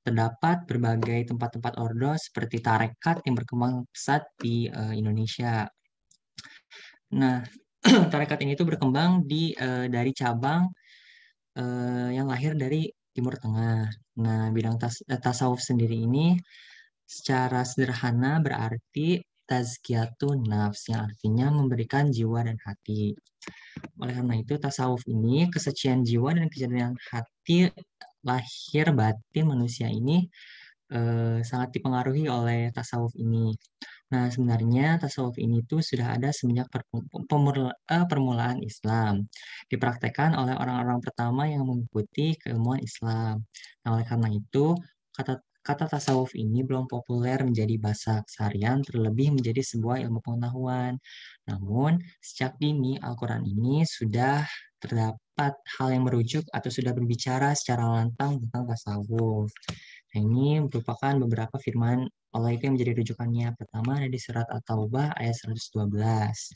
terdapat berbagai tempat-tempat ordo seperti tarekat yang berkembang pesat di Indonesia. Nah, tarekat ini tuh berkembang dari cabang yang lahir dari Timur Tengah. Nah, bidang tasawuf sendiri ini secara sederhana berarti tazkiyatun nafs, yang artinya memberikan jiwa dan hati. Oleh karena itu, tasawuf ini, kesucian jiwa dan kejernihan hati lahir batin manusia ini sangat dipengaruhi oleh tasawuf ini. Nah, sebenarnya tasawuf ini tuh sudah ada semenjak permulaan Islam. Dipraktekkan oleh orang-orang pertama yang mengikuti keilmuan Islam. Nah, oleh karena itu, kata tasawuf ini belum populer menjadi bahasa keseharian, terlebih menjadi sebuah ilmu pengetahuan. Namun, sejak dini Al-Quran ini sudah terdapat hal yang merujuk atau sudah berbicara secara lantang tentang tasawuf. Nah, ini merupakan beberapa firman Allah itu yang menjadi rujukannya. Pertama ada di surat At-Taubah ayat 112.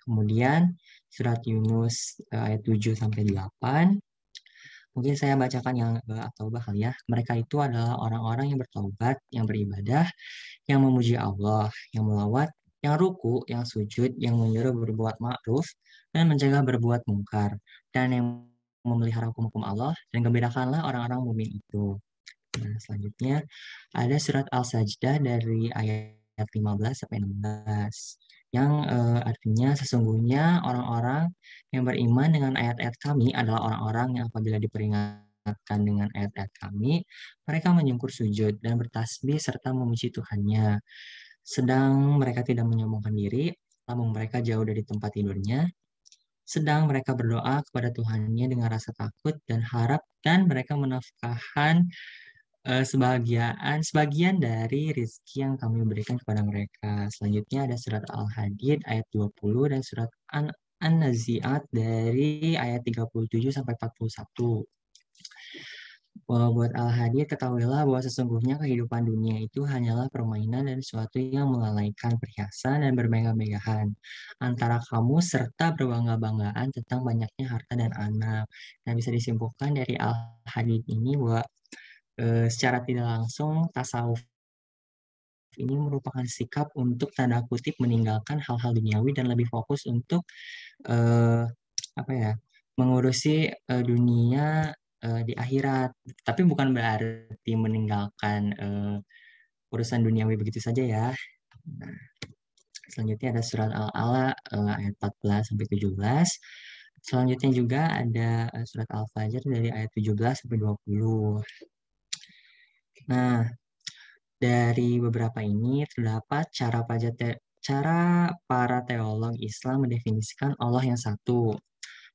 Kemudian surat Yunus ayat 7 sampai 8. Mungkin saya bacakan yang At-Taubah kali ya. Mereka itu adalah orang-orang yang bertaubat, yang beribadah, yang memuji Allah, yang melawat, yang ruku, yang sujud, yang menyuruh berbuat ma'ruf, dan mencegah berbuat mungkar, dan yang memelihara hukum-hukum Allah, dan gembirakanlah orang-orang mukmin itu. Nah, selanjutnya ada surat Al-Sajdah dari ayat 15 sampai 16 yang artinya sesungguhnya orang-orang yang beriman dengan ayat-ayat kami adalah orang-orang yang apabila diperingatkan dengan ayat-ayat kami, mereka menyungkur sujud dan bertasbih serta memuji Tuhannya. Sedang mereka tidak menyombongkan diri, lambung mereka jauh dari tempat tidurnya, sedang mereka berdoa kepada Tuhannya dengan rasa takut dan harap, dan mereka menafkahkan sebagian dari rezeki yang kami berikan kepada mereka. Selanjutnya ada surat Al-Hadid ayat 20 dan surat An-Nazi'at dari ayat 37 sampai 41. Buat Al-Hadid, ketahuilah bahwa sesungguhnya kehidupan dunia itu hanyalah permainan dan sesuatu yang melalaikan perhiasan dan bermegah-megahan antara kamu serta berbangga-banggaan tentang banyaknya harta dan anak. Nah, bisa disimpulkan dari Al-Hadid ini bahwa secara tidak langsung tasawuf ini merupakan sikap untuk tanda kutip meninggalkan hal-hal duniawi dan lebih fokus untuk eh, apa ya, mengurusi dunia di akhirat. Tapi bukan berarti meninggalkan urusan duniawi begitu saja ya. Nah, selanjutnya ada surat Al-Ala ayat 14 sampai 17. Selanjutnya juga ada surat Al-Fajr dari ayat 17 sampai 20. Nah, dari beberapa ini terdapat cara para teolog Islam mendefinisikan Allah yang satu.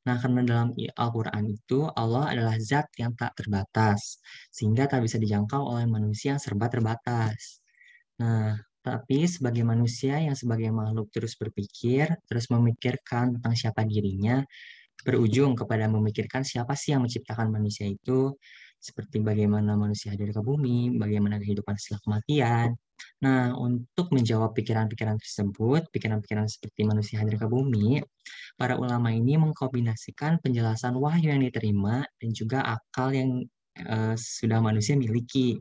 Nah, karena dalam Al-Quran itu Allah adalah zat yang tak terbatas, sehingga tak bisa dijangkau oleh manusia yang serba terbatas. Nah, tapi sebagai manusia yang sebagai makhluk terus berpikir, terus memikirkan tentang siapa dirinya, berujung kepada memikirkan siapa sih yang menciptakan manusia itu, seperti bagaimana manusia hadir ke bumi, bagaimana kehidupan setelah kematian. Nah, untuk menjawab pikiran-pikiran tersebut, pikiran-pikiran seperti manusia hadir ke bumi, para ulama ini mengkombinasikan penjelasan wahyu yang diterima dan juga akal yang sudah manusia miliki.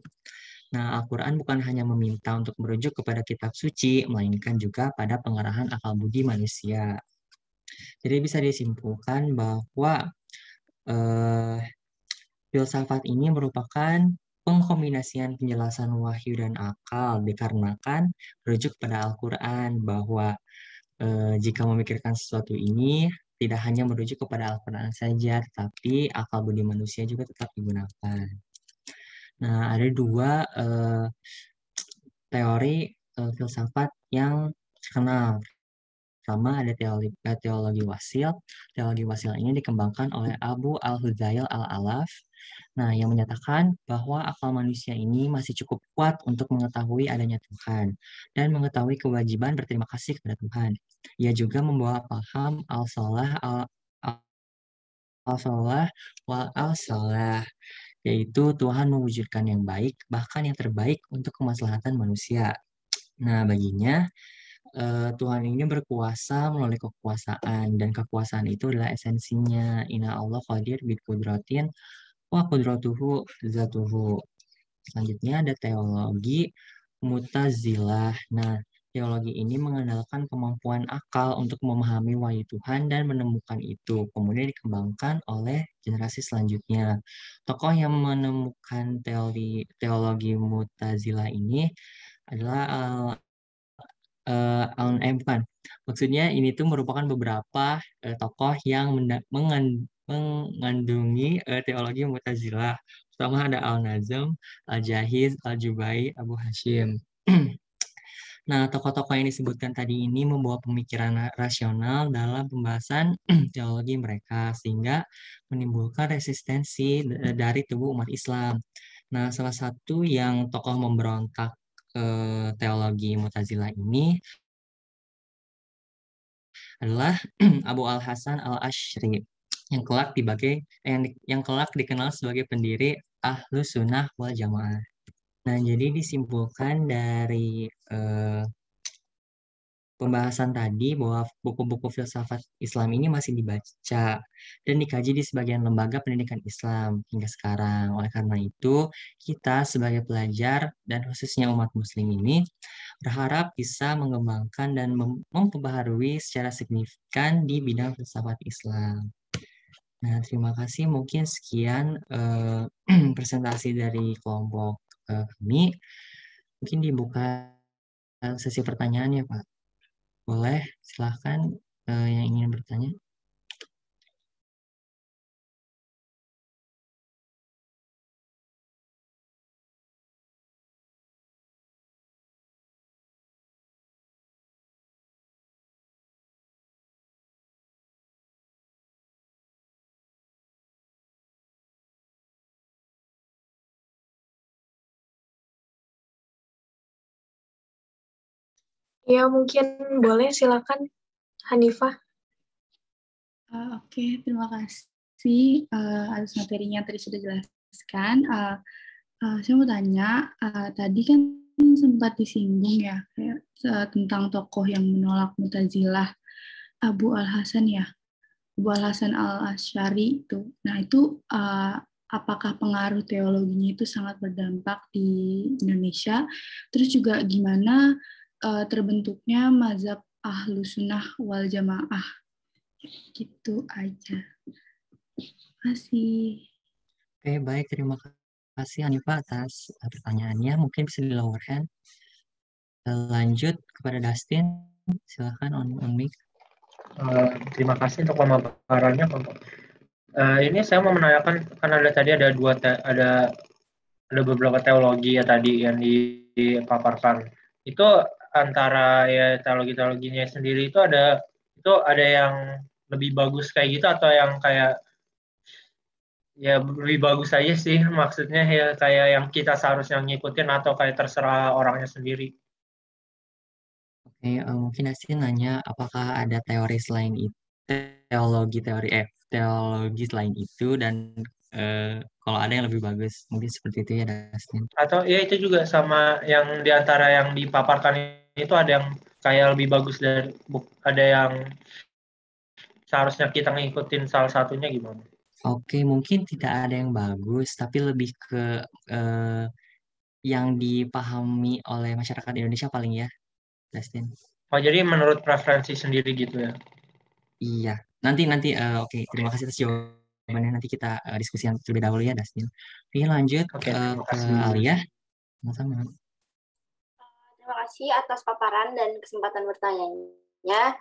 Nah, Al-Quran bukan hanya meminta untuk merujuk kepada kitab suci, melainkan juga pada pengerahan akal budi manusia. Jadi bisa disimpulkan bahwa filsafat ini merupakan pengkombinasian penjelasan wahyu dan akal dikarenakan merujuk pada Al-Quran bahwa jika memikirkan sesuatu ini tidak hanya merujuk kepada Al-Quran saja, tetapi akal budi manusia juga tetap digunakan. Nah, ada dua teori filsafat yang terkenal. Pertama ada teologi wasil. Teologi wasil ini dikembangkan oleh Abu Al-Hudzail Al-Alaf. Nah, yang menyatakan bahwa akal manusia ini masih cukup kuat untuk mengetahui adanya Tuhan dan mengetahui kewajiban berterima kasih kepada Tuhan. Ia juga membawa paham al-salah al-salah wal al-salah, yaitu Tuhan mewujudkan yang baik, bahkan yang terbaik untuk kemaslahatan manusia. Nah, baginya Tuhan ini berkuasa melalui kekuasaan, dan kekuasaan itu adalah esensinya. Inna Allah qadir bid qudratin wa qudratuhu zatuhu. Selanjutnya ada teologi Mu'tazilah. Nah, teologi ini mengandalkan kemampuan akal untuk memahami wahyu Tuhan dan menemukan itu. Kemudian dikembangkan oleh generasi selanjutnya. Tokoh yang menemukan teologi Mu'tazilah ini adalah bukan. Maksudnya ini tuh merupakan beberapa tokoh yang mengandungi teologi Mu'tazilah. Pertama ada Al-Nazm, Al-Jahiz, Al-Jubai, Abu Hashim. Nah, tokoh-tokoh yang disebutkan tadi ini membawa pemikiran rasional dalam pembahasan teologi mereka, sehingga menimbulkan resistensi dari tubuh umat Islam. Nah, salah satu yang tokoh memberontak teologi Mu'tazilah ini adalah Abu Al-Hasan Al-Asy'ari yang kelak dikenal sebagai pendiri Ahlus Sunnah wal Jamaah. Nah, jadi disimpulkan dari pembahasan tadi bahwa buku-buku filsafat Islam ini masih dibaca dan dikaji di sebagian lembaga pendidikan Islam hingga sekarang. Oleh karena itu, kita sebagai pelajar dan khususnya umat muslim ini berharap bisa mengembangkan dan memperbaharui secara signifikan di bidang filsafat Islam. Nah, terima kasih. Mungkin sekian presentasi dari kelompok kami. Mungkin dibuka sesi pertanyaan ya, Pak. Boleh, silahkan yang ingin bertanya. Ya, mungkin boleh, silakan Hanifah. Oke, terima kasih atas materinya tadi sudah jelaskan. Saya mau tanya, tadi kan sempat disinggung ya kayak tentang tokoh yang menolak Mu'tazilah, Abu Al-Hasan ya, Abu Al-Hasan Al-Asy'ari itu. Nah itu apakah pengaruh teologinya itu sangat berdampak di Indonesia? Terus juga gimana terbentuknya mazhab Ahlus Sunnah wal Jamaah? Gitu aja. Terima kasih. Oke, baik. Terima kasih Hanifah atas pertanyaannya. Mungkin bisa di lower hand. Lanjut kepada Dustin. Silahkan on mic. Terima kasih untuk pemaparannya, Pak. Ini saya mau menanyakan, kan ada beberapa teologi ya tadi yang dipaparkan. Itu antara ya teologinya sendiri itu ada yang lebih bagus kayak gitu atau yang kayak ya lebih bagus aja sih, maksudnya ya kayak yang kita seharusnya ngikutin atau kayak terserah orangnya sendiri. Oke, mungkin Dustin nanya apakah ada teori selain itu, teologi selain itu, dan kalau ada yang lebih bagus, mungkin seperti itu ya Dustin. Atau ya itu juga sama yang diantara yang dipaparkan itu ada yang kayak lebih bagus dan ada yang seharusnya kita ngikutin salah satunya gimana? Oke, mungkin tidak ada yang bagus, tapi lebih ke yang dipahami oleh masyarakat Indonesia paling ya, Dustin. Oh, jadi menurut preferensi sendiri gitu ya? Iya, nanti oke, terima kasih atas jawabannya. Nanti kita diskusi yang terlebih dahulu ya, Dustin. Oke, lanjut Oke, terima ke kasih. Alia. Sama-sama. Terima kasih atas paparan dan kesempatan bertanyanya.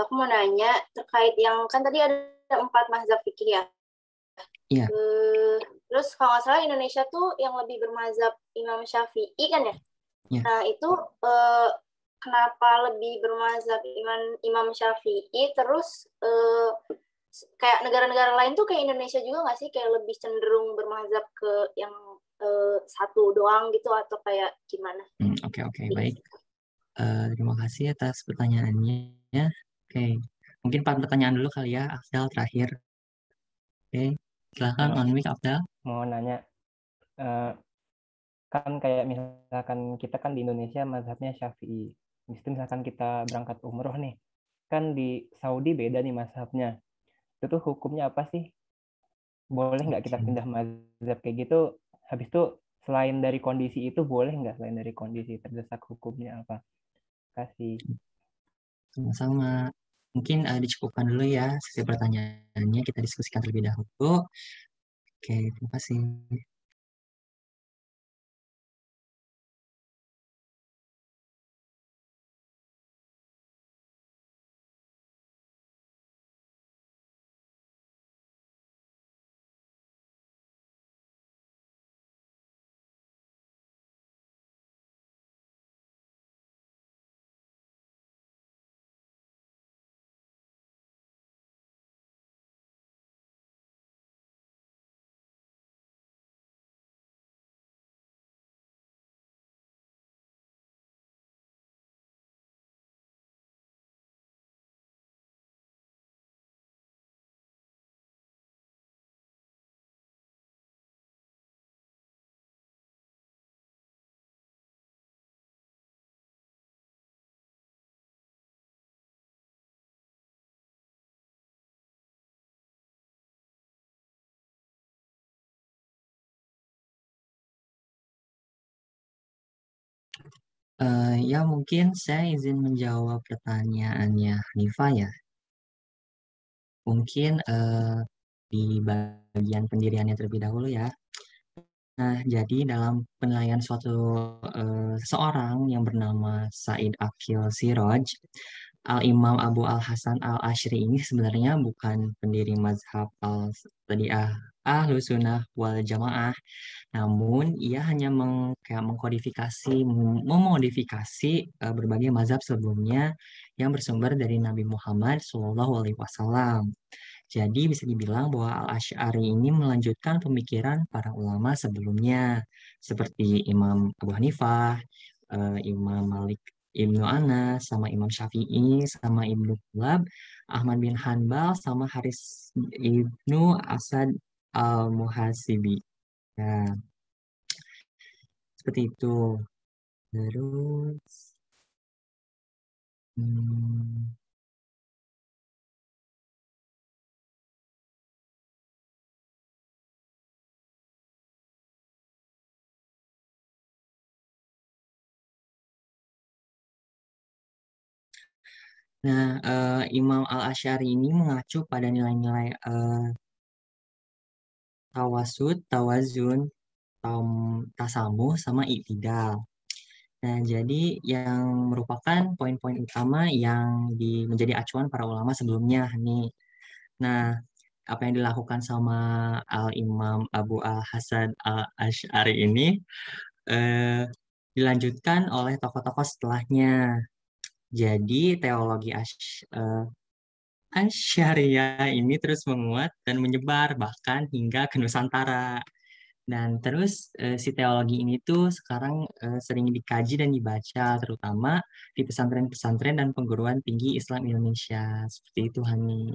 Aku mau nanya terkait yang kan tadi ada 4 mazhab fikih ya. Iya. Terus kalau nggak salah Indonesia tuh yang lebih bermazhab Imam Syafi'i kan ya? Iya. Nah itu kenapa lebih bermazhab Imam Syafi'i? Terus kayak negara-negara lain tuh kayak Indonesia juga nggak sih kayak lebih cenderung bermazhab ke yang satu doang gitu atau kayak gimana? Oke, baik. Terima kasih atas pertanyaannya. Oke, mungkin 4 pertanyaan dulu kali ya, Afdal terakhir. Oke, silahkan on mic Afdal. Mau nanya, kan kayak misalkan kita kan di Indonesia mazhabnya Syafi'i. Itu misalkan kita berangkat umroh nih, kan di Saudi beda nih mazhabnya. Itu tuh hukumnya apa sih? Boleh nggak kita pindah mazhab kayak gitu? Habis itu selain dari kondisi itu boleh nggak selain dari kondisi terdesak hukumnya apa? Kasih. Sama-sama. Mungkin dicukupkan dulu ya sesi pertanyaannya, kita diskusikan terlebih dahulu. Oke, terima kasih. Ya mungkin saya izin menjawab pertanyaannya Hanifah ya. Mungkin di bagian pendiriannya terlebih dahulu ya. Nah, jadi dalam penilaian seseorang yang bernama Said Akil Siroj, Al-Imam Abu Al-Hasan Al-Asy'ari ini sebenarnya bukan pendiri mazhab Ahlus Sunnah wal Jamaah, namun ia hanya kayak memodifikasi berbagai mazhab sebelumnya yang bersumber dari Nabi Muhammad SAW. Jadi bisa dibilang bahwa Al-Asy'ari ini melanjutkan pemikiran para ulama sebelumnya, seperti Imam Abu Hanifah, Imam Malik Ibnu Anas, sama Imam Syafi'i, sama Ibnu Qulab, Ahmad bin Hanbal, sama Haris Ibnu Asad Al-Muhasibi. Ya, seperti itu. Terus, nah, Imam Al-Asy'ari ini mengacu pada nilai-nilai tawasud, tawazun, tasamuh, sama i'tidal. Nah, jadi yang merupakan poin-poin utama yang menjadi acuan para ulama sebelumnya nih. Nah, apa yang dilakukan sama Al-Imam Abu Al-Hasan Al-Asy'ari ini dilanjutkan oleh tokoh-tokoh setelahnya. Jadi teologi Asy'ariyah ini terus menguat dan menyebar bahkan hingga ke Nusantara. Dan terus si teologi ini tuh sekarang sering dikaji dan dibaca terutama di pesantren-pesantren dan perguruan tinggi Islam Indonesia. Seperti itu, Hani.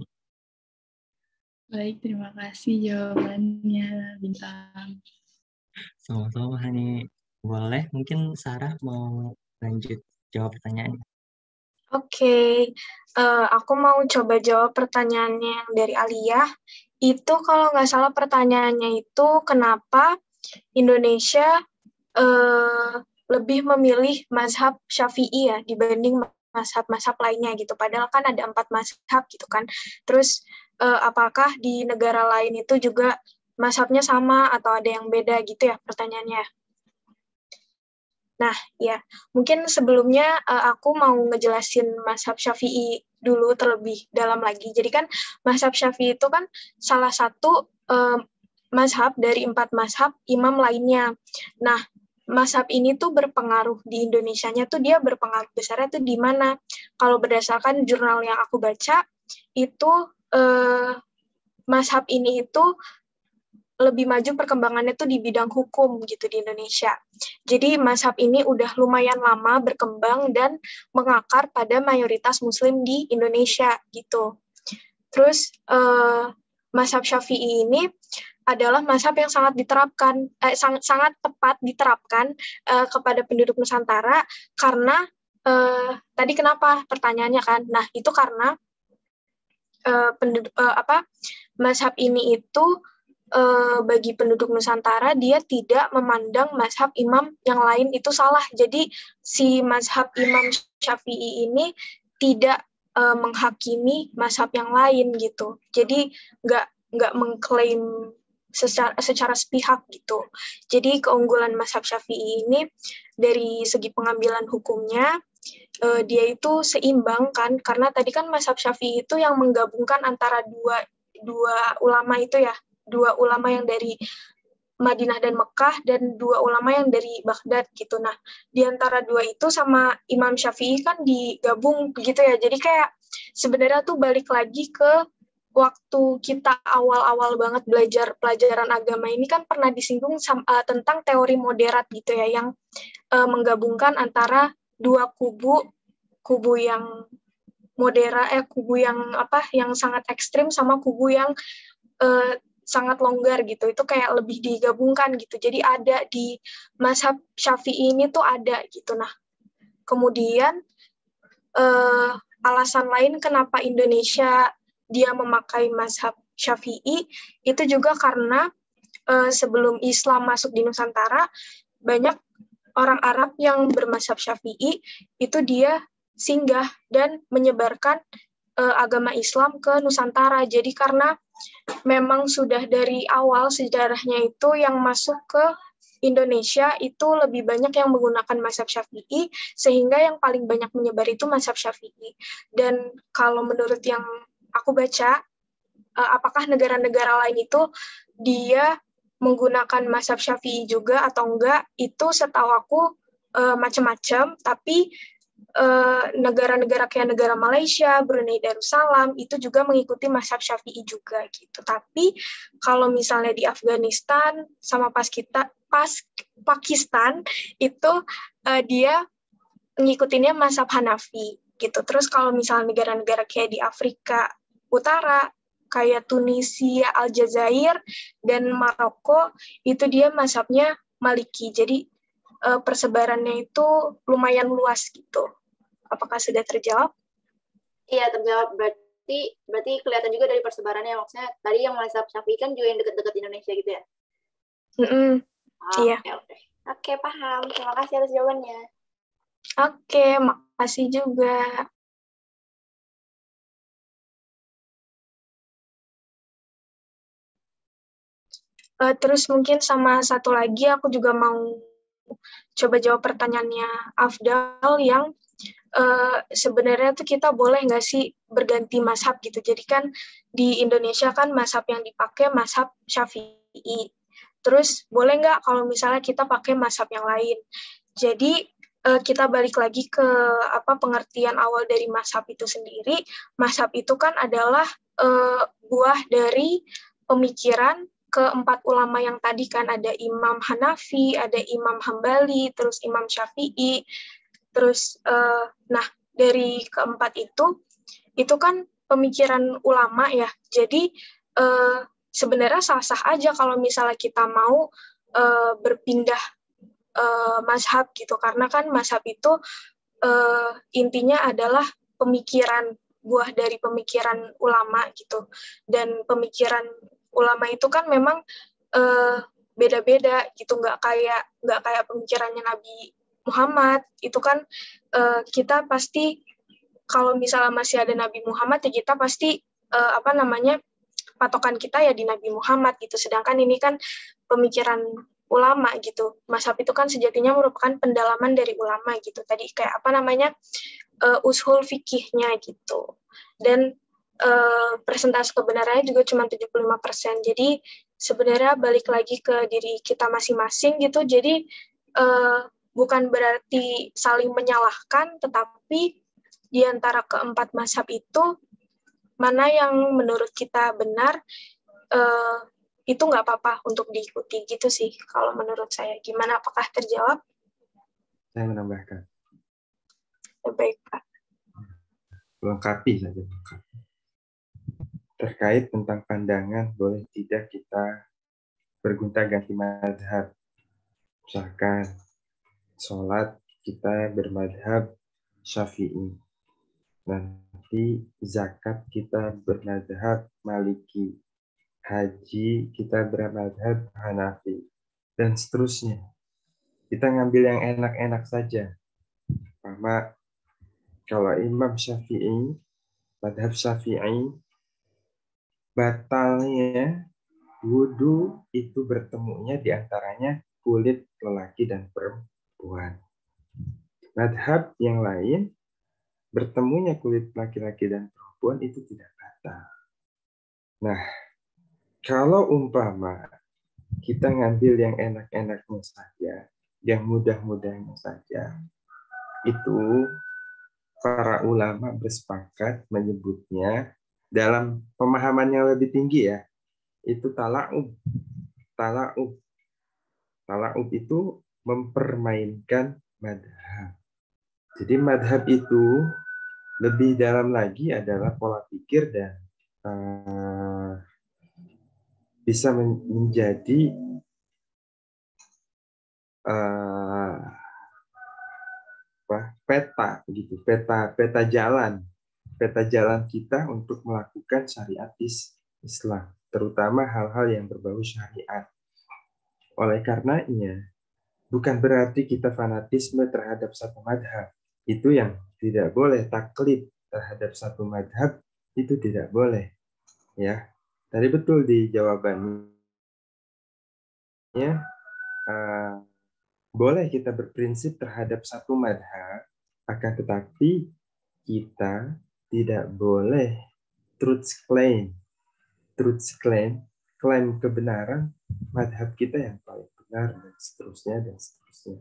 Baik, terima kasih jawabannya, Bintang. Sama-sama, Hani. Boleh, mungkin Sarah mau lanjut jawab pertanyaannya. Oke, aku mau coba jawab pertanyaannya yang dari Aliyah. Itu kalau nggak salah pertanyaannya itu kenapa Indonesia lebih memilih mazhab Syafi'i ya dibanding mazhab-mazhab lainnya gitu. Padahal kan ada 4 mazhab gitu kan. Terus apakah di negara lain itu juga mazhabnya sama atau ada yang beda gitu ya pertanyaannya. Nah, ya, mungkin sebelumnya aku mau ngejelasin mazhab Syafi'i dulu terlebih dalam lagi. Jadi kan mazhab Syafi'i itu kan salah satu mazhab dari 4 mazhab imam lainnya. Nah, mazhab ini tuh berpengaruh di Indonesianya tuh dia berpengaruh besarnya tuh di mana? Kalau berdasarkan jurnal yang aku baca, itu mazhab ini itu lebih maju perkembangannya tuh di bidang hukum gitu di Indonesia. Jadi mazhab ini udah lumayan lama berkembang dan mengakar pada mayoritas muslim di Indonesia gitu. Terus mazhab Syafi'i ini adalah mazhab yang sangat diterapkan, sangat tepat diterapkan kepada penduduk Nusantara karena tadi kenapa pertanyaannya kan? Nah itu karena mazhab ini itu bagi penduduk Nusantara dia tidak memandang mazhab imam yang lain itu salah. Jadi si mazhab Imam Syafi'i ini tidak menghakimi mazhab yang lain gitu. Jadi nggak mengklaim secara sepihak gitu. Jadi keunggulan mazhab Syafi'i ini dari segi pengambilan hukumnya dia itu seimbang kan, karena tadi kan mazhab Syafi'i itu yang menggabungkan antara dua ulama itu ya, 2 ulama yang dari Madinah dan Mekah dan 2 ulama yang dari Baghdad gitu. Nah, di antara 2 itu sama Imam Syafi'i kan digabung begitu ya. Jadi kayak sebenarnya tuh balik lagi ke waktu kita awal-awal banget belajar pelajaran agama ini kan pernah disinggung tentang teori moderat gitu ya, yang menggabungkan antara 2 kubu yang kubu yang sangat ekstrim sama kubu yang sangat longgar gitu. Itu kayak lebih digabungkan gitu. Jadi ada di mazhab Syafi'i ini tuh ada gitu. Nah, kemudian alasan lain kenapa Indonesia dia memakai mazhab Syafi'i itu juga karena sebelum Islam masuk di Nusantara banyak orang Arab yang bermazhab Syafi'i itu dia singgah dan menyebarkan agama Islam ke Nusantara. Jadi karena memang sudah dari awal sejarahnya itu yang masuk ke Indonesia itu lebih banyak yang menggunakan mazhab Syafi'i, sehingga yang paling banyak menyebar itu mazhab Syafi'i. Dan kalau menurut yang aku baca, apakah negara-negara lain itu dia menggunakan mazhab Syafi'i juga atau enggak, itu setahu aku macam-macam, tapi negara-negara kayak negara Malaysia, Brunei Darussalam itu juga mengikuti mazhab Syafi'i juga gitu. Tapi kalau misalnya di Afghanistan sama Pakistan itu dia ngikutinnya mazhab Hanafi gitu. Terus kalau misalnya negara-negara kayak di Afrika Utara kayak Tunisia, Aljazair dan Maroko itu dia mazhabnya Maliki. Jadi persebarannya itu lumayan luas gitu. Apakah sudah terjawab? Iya, terjawab. Berarti kelihatan juga dari persebarannya. Maksudnya tadi yang mazhab Syafi'i kan juga yang dekat-dekat Indonesia gitu ya? Iya. Oke, paham. Terima kasih atas jawabannya. Oke, makasih juga. Terus mungkin sama satu lagi aku juga mau coba jawab pertanyaannya Afdal yang sebenarnya tuh kita boleh nggak sih berganti mazhab gitu. Jadi kan di Indonesia kan mazhab yang dipakai mazhab Syafi'i. Terus boleh nggak kalau misalnya kita pakai mazhab yang lain. Jadi kita balik lagi ke pengertian awal dari mazhab itu sendiri. Mazhab itu kan adalah buah dari pemikiran keempat ulama yang tadi kan, ada Imam Hanafi, ada Imam Hambali, terus Imam Syafi'i. Terus, nah dari keempat itu kan pemikiran ulama ya. Jadi sebenarnya sah-sah aja kalau misalnya kita mau berpindah mazhab gitu, karena kan mazhab itu intinya adalah pemikiran, buah dari pemikiran ulama gitu. Dan pemikiran ulama itu kan memang beda-beda gitu, nggak kayak pemikirannya Nabi Muhammad. Itu kan kita pasti kalau misalnya masih ada Nabi Muhammad ya kita pasti patokan kita ya di Nabi Muhammad gitu. Sedangkan ini kan pemikiran ulama gitu. Mazhab itu kan sejatinya merupakan pendalaman dari ulama gitu. Tadi kayak ushul fikihnya gitu. Dan persentase kebenarannya juga cuma 75%. Jadi sebenarnya balik lagi ke diri kita masing-masing gitu. Jadi bukan berarti saling menyalahkan, tetapi di antara keempat mazhab itu mana yang menurut kita benar, itu nggak apa-apa untuk diikuti gitu sih kalau menurut saya. Gimana, apakah terjawab? Saya menambahkan. Baik, Pak. Lengkapi saja. Terkait tentang pandangan, boleh tidak kita bergonta-ganti mazhab. Misalkan sholat kita bermadhab Syafi'i. Nanti zakat kita bermadhab Maliki. Haji kita bermadhab Hanafi. Dan seterusnya. Kita ngambil yang enak-enak saja. Sama kalau Imam Syafi'i, madhab Syafi'i, batalnya wudhu itu bertemunya diantaranya kulit lelaki dan perempuan. Madhab yang lain, bertemunya kulit laki-laki dan perempuan itu tidak batal. Nah, kalau umpama kita ngambil yang enak-enaknya saja, yang mudah-mudahnya saja, itu para ulama bersepakat menyebutnya dalam pemahaman yang lebih tinggi ya, itu tala'ub. Tala'ub. Tala'ub itu mempermainkan madhab. Jadi madhab itu lebih dalam lagi adalah pola pikir dan bisa menjadi peta begitu, peta jalan kita untuk melakukan syariat Islam, terutama hal-hal yang berbau syariat. Oleh karenanya Bukan berarti kita fanatisme terhadap satu madhab. Itu yang tidak boleh. Taklid terhadap satu madhab itu tidak boleh. Ya, tadi betul di jawabannya. Boleh kita berprinsip terhadap satu madhab, akan tetapi kita tidak boleh truth claim, klaim kebenaran madhab kita yang paling benar, dan seterusnya, dan seterusnya.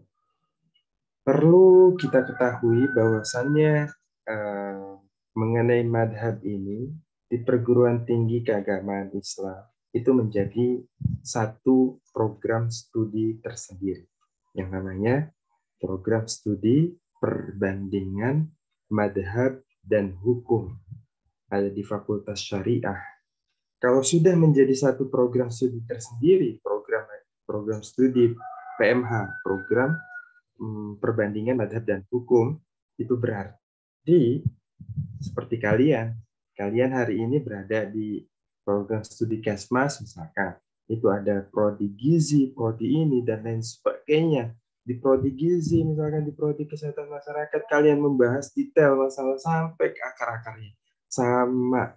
Perlu kita ketahui bahwasannya mengenai madhab ini, di perguruan tinggi keagamaan Islam, itu menjadi satu program studi tersendiri, yang namanya program studi perbandingan madhab dan hukum, ada di Fakultas Syariah. Kalau sudah menjadi satu program studi tersendiri, program studi PMH, program perbandingan madhab dan hukum, itu berarti seperti kalian hari ini berada di program studi Kesmas misalkan, itu ada prodi gizi, prodi ini, dan lain sebagainya. Di prodi gizi, misalkan di prodi kesehatan masyarakat, kalian membahas detail masalah sampai ke akar-akarnya. Sama.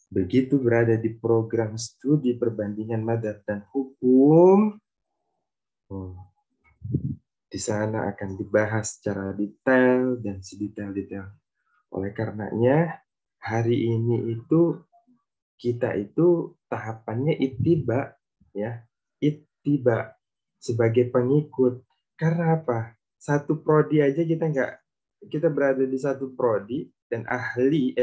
Begitu berada di program studi perbandingan madhab dan hukum, di sana akan dibahas secara detail dan sedetail-detail. Oleh karenanya, hari ini itu kita itu tahapannya ittiba, ya, ittiba sebagai pengikut. Karena apa? Satu prodi aja kita berada di satu prodi dan ahli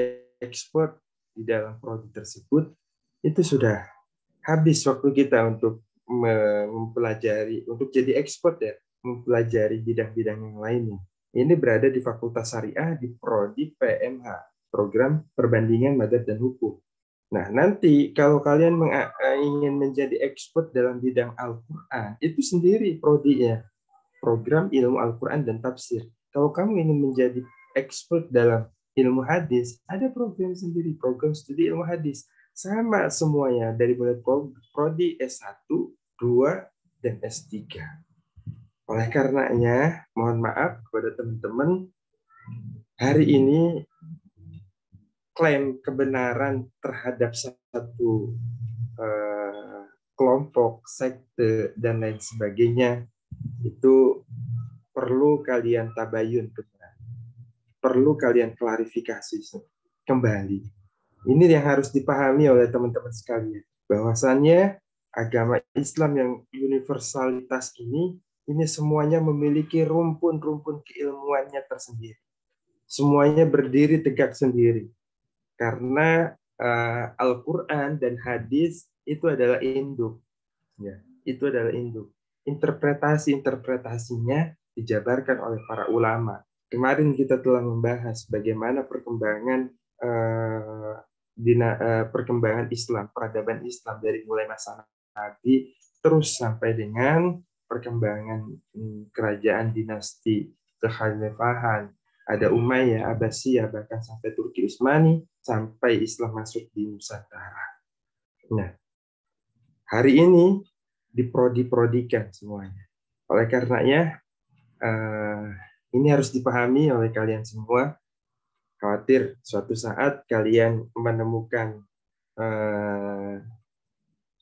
expert di dalam prodi tersebut, itu sudah habis waktu kita untuk mempelajari, untuk jadi expert ya, mempelajari bidang-bidang yang lainnya. Ini berada di Fakultas Syariah di prodi PMH, program perbandingan madhab dan hukum. Nah, nanti kalau kalian ingin menjadi expert dalam bidang Al-Quran, itu sendiri prodinya, program ilmu Al-Quran dan tafsir. Kalau kamu ingin menjadi expert dalam ilmu hadis, ada program sendiri, program studi ilmu hadis. Sama semuanya, dari mulai prodi S1, 2, dan S3. Oleh karenanya, mohon maaf kepada teman-teman, hari ini klaim kebenaran terhadap satu kelompok, sekte, dan lain sebagainya, itu perlu kalian tabayun, perlu kalian klarifikasi kembali. Ini yang harus dipahami oleh teman-teman sekalian, bahwasannya agama Islam yang universalitas ini semuanya memiliki rumpun-rumpun keilmuannya tersendiri. Semuanya berdiri tegak sendiri. Karena Al-Quran dan hadis itu adalah induk. Ya, itu adalah induk. Interpretasinya dijabarkan oleh para ulama. Kemarin kita telah membahas bagaimana perkembangan perkembangan Islam, peradaban Islam dari mulai masa Nabi terus sampai dengan perkembangan kerajaan dinasti kekhalifahan. Ada Umayyah, Abbasiyah, bahkan sampai Turki Utsmani, sampai Islam masuk di Nusantara. Nah, hari ini diprodi-prodikan semuanya. Oleh karenanya, ini harus dipahami oleh kalian semua. Khawatir suatu saat kalian menemukan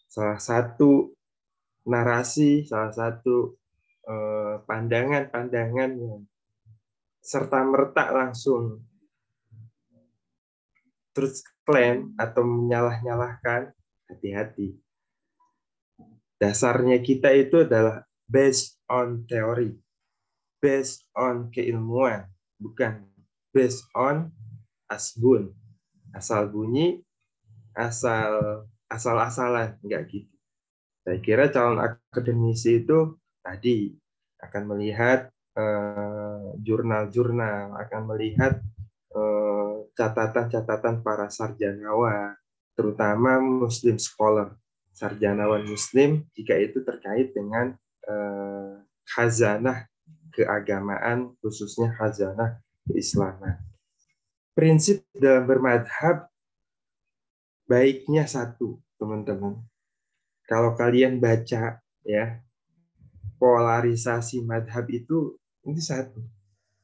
salah satu narasi, salah satu pandangan-pandangan yang serta-merta langsung truth claim atau menyalah-nyalahkan, hati-hati. Dasarnya kita itu adalah based on teori, based on keilmuan, bukan based on asbun, asal bunyi, asal-asalan, enggak gitu. Saya kira calon akademisi itu tadi akan melihat jurnal-jurnal, akan melihat catatan-catatan para sarjanawan, terutama Muslim scholar, sarjanawan Muslim, jika itu terkait dengan khazanah keagamaan, khususnya khazanah keislaman. Prinsip dalam bermadhab baiknya satu, teman-teman. Kalau kalian baca ya polarisasi madhab itu satu.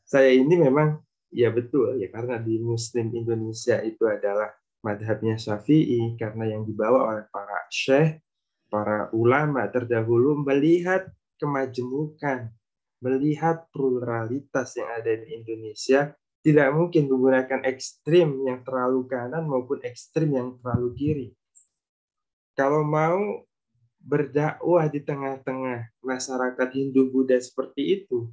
Saya ini memang ya betul ya, karena di Muslim Indonesia itu adalah madhabnya Syafi'i, karena yang dibawa oleh para syekh, para ulama terdahulu melihat kemajemukan, melihat pluralitas yang ada di Indonesia, tidak mungkin menggunakan ekstrim yang terlalu kanan maupun ekstrim yang terlalu kiri. Kalau mau berdakwah di tengah-tengah masyarakat Hindu-Buddha seperti itu,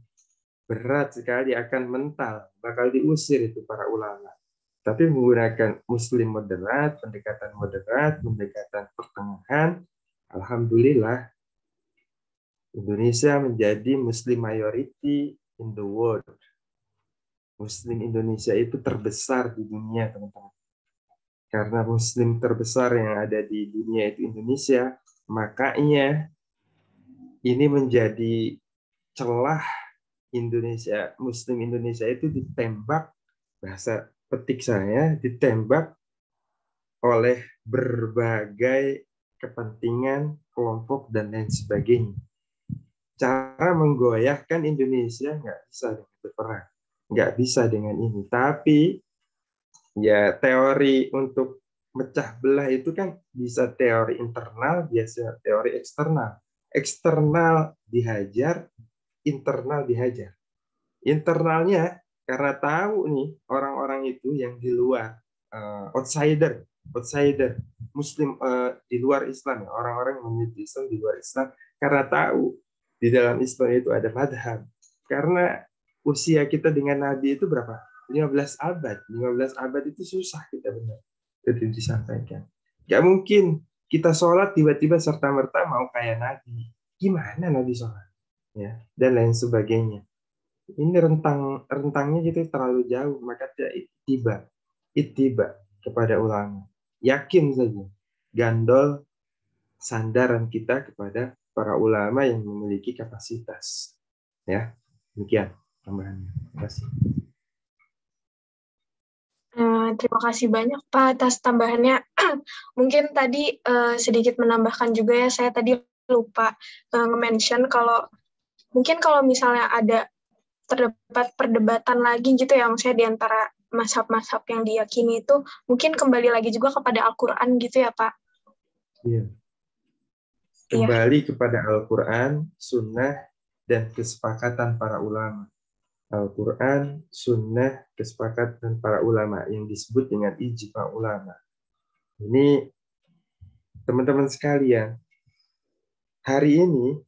berat sekali, akan mental, bakal diusir itu para ulama. Tapi menggunakan Muslim moderat, pendekatan pertengahan, alhamdulillah Indonesia menjadi Muslim majority in the world. Muslim Indonesia itu terbesar di dunia, teman-teman. Karena Muslim terbesar yang ada di dunia itu Indonesia, makanya ini menjadi celah Indonesia, Muslim Indonesia itu ditembak, bahasa petik saya, ditembak oleh berbagai kepentingan, kelompok, dan lain sebagainya. Cara menggoyahkan Indonesia nggak bisa dengan berperang, nggak bisa dengan ini. Tapi ya teori untuk mecah belah itu kan bisa teori internal, biasa teori eksternal. Eksternal dihajar, internal dihajar. Internalnya karena tahu nih orang-orang itu yang di luar, outsider Muslim di luar Islam, orang-orang yang menyebut Islam di luar Islam, karena tahu di dalam Islam itu ada madhab. Karena usia kita dengan Nabi itu berapa? 15 abad. 15 abad itu susah kita benar. Itu disampaikan. Gak mungkin kita sholat tiba-tiba serta-merta mau kayak Nabi. Gimana Nabi sholat? Ya, dan lain sebagainya. Ini rentangnya gitu terlalu jauh, maka tidak ittiba kepada ulama. Yakin saja, gandol sandaran kita kepada para ulama yang memiliki kapasitas. Ya, demikian tambahannya. Terima kasih. Terima kasih banyak Pak atas tambahannya. Mungkin tadi sedikit menambahkan juga ya, saya tadi lupa nge-mention kalau mungkin kalau misalnya ada terdapat perdebatan lagi gitu ya, maksudnya di antara mazhab-mazhab yang diyakini itu, mungkin kembali lagi juga kepada Al-Quran gitu ya Pak? Iya. Kembali kepada Al-Quran, Sunnah, dan kesepakatan para ulama. Al-Quran, Sunnah, kesepakatan para ulama yang disebut dengan ijma ulama. Ini teman-teman sekalian, hari ini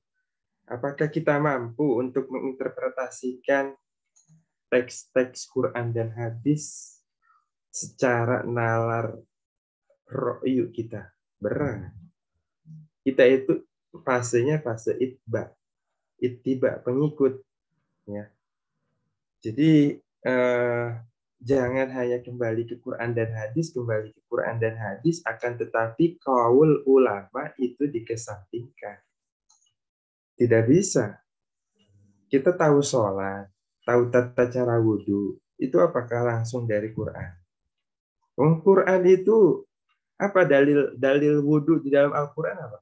apakah kita mampu untuk menginterpretasikan teks-teks Quran dan hadis secara nalar ro'yu kita? Berat. Kita itu fasenya fase ittiba, pengikut. Ya. Jadi jangan hanya kembali ke Quran dan hadis, akan tetapi qaul ulama itu dikesampingkan. Tidak bisa. Kita tahu sholat, tahu tata cara wudhu, itu apakah langsung dari Quran? Quran itu apa dalil wudhu di dalam Al-Quran apa?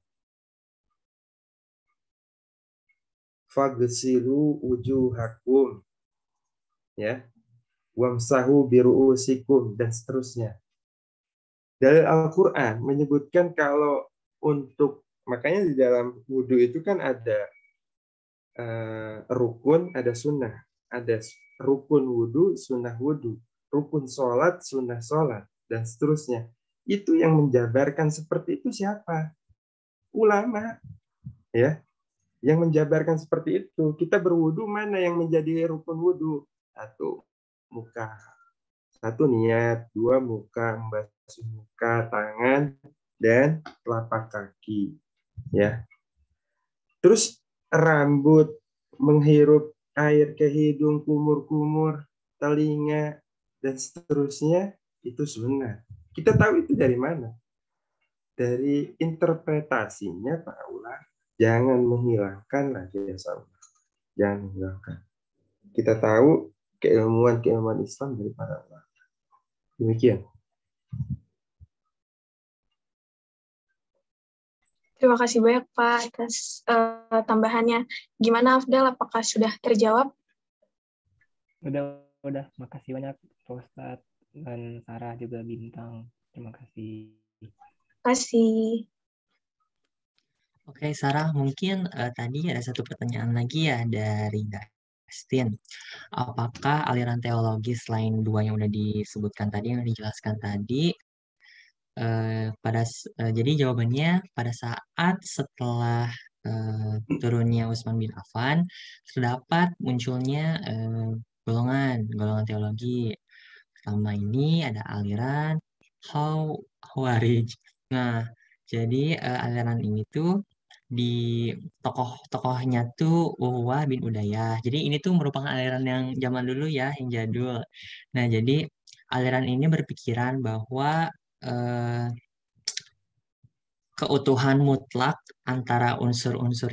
Faghsilu wujuhakum, ya, wamsahu biru'usikum, dan seterusnya. Dalil Al-Quran menyebutkan kalau untuk, makanya di dalam wudhu itu kan ada rukun, ada sunnah. Ada rukun wudhu, sunnah wudhu. Rukun sholat, sunnah sholat, dan seterusnya. Itu yang menjabarkan seperti itu siapa? Ulama. Ya, yang menjabarkan seperti itu. Kita berwudhu, mana yang menjadi rukun wudhu? Satu, muka. Satu, niat. Dua, muka, membasuh muka, tangan, dan telapak kaki. Ya. Terus rambut, menghirup air ke hidung, kumur-kumur, telinga, dan seterusnya, itu sunnah. Kita tahu itu dari mana? Dari interpretasinya para ulama. Jangan menghilangkan lagi jasa ulama. Jangan menghilangkan. Kita tahu keilmuan Islam dari para ulama. Demikian. Terima kasih banyak Pak atas tambahannya. Gimana Afdal, apakah sudah terjawab? Udah. Makasih banyak Pak Ustadz dan Sarah juga Bintang. Terima kasih. Terima kasih. Oke, Sarah, mungkin tadi ada satu pertanyaan lagi ya dari Dustin. Apakah aliran teologi selain dua yang udah disebutkan tadi, yang dijelaskan tadi, jadi jawabannya pada saat setelah turunnya Utsman bin Affan, terdapat munculnya golongan teologi. Pertama ini ada aliran Khawarij. Nah, jadi aliran ini tuh di tokoh-tokohnya tuh Uwah bin Udayyah. Jadi ini tuh merupakan aliran yang zaman dulu ya, yang jadul. Nah, jadi aliran ini berpikiran bahwa eh, keutuhan mutlak antara unsur-unsur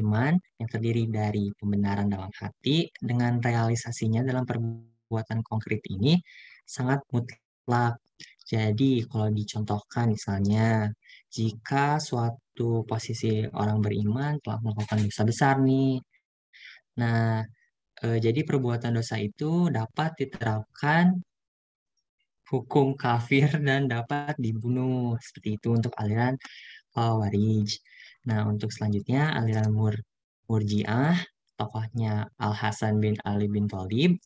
iman yang terdiri dari pembenaran dalam hati dengan realisasinya dalam perbuatan konkret ini sangat mutlak. Jadi kalau dicontohkan misalnya, jika suatu posisi orang beriman telah melakukan dosa besar nih, nah jadi perbuatan dosa itu dapat diterapkan hukum kafir dan dapat dibunuh. Seperti itu untuk aliran Khawarij. Nah, untuk selanjutnya aliran Murji'ah, tokohnya Al-Hasan bin Ali bin Thalib,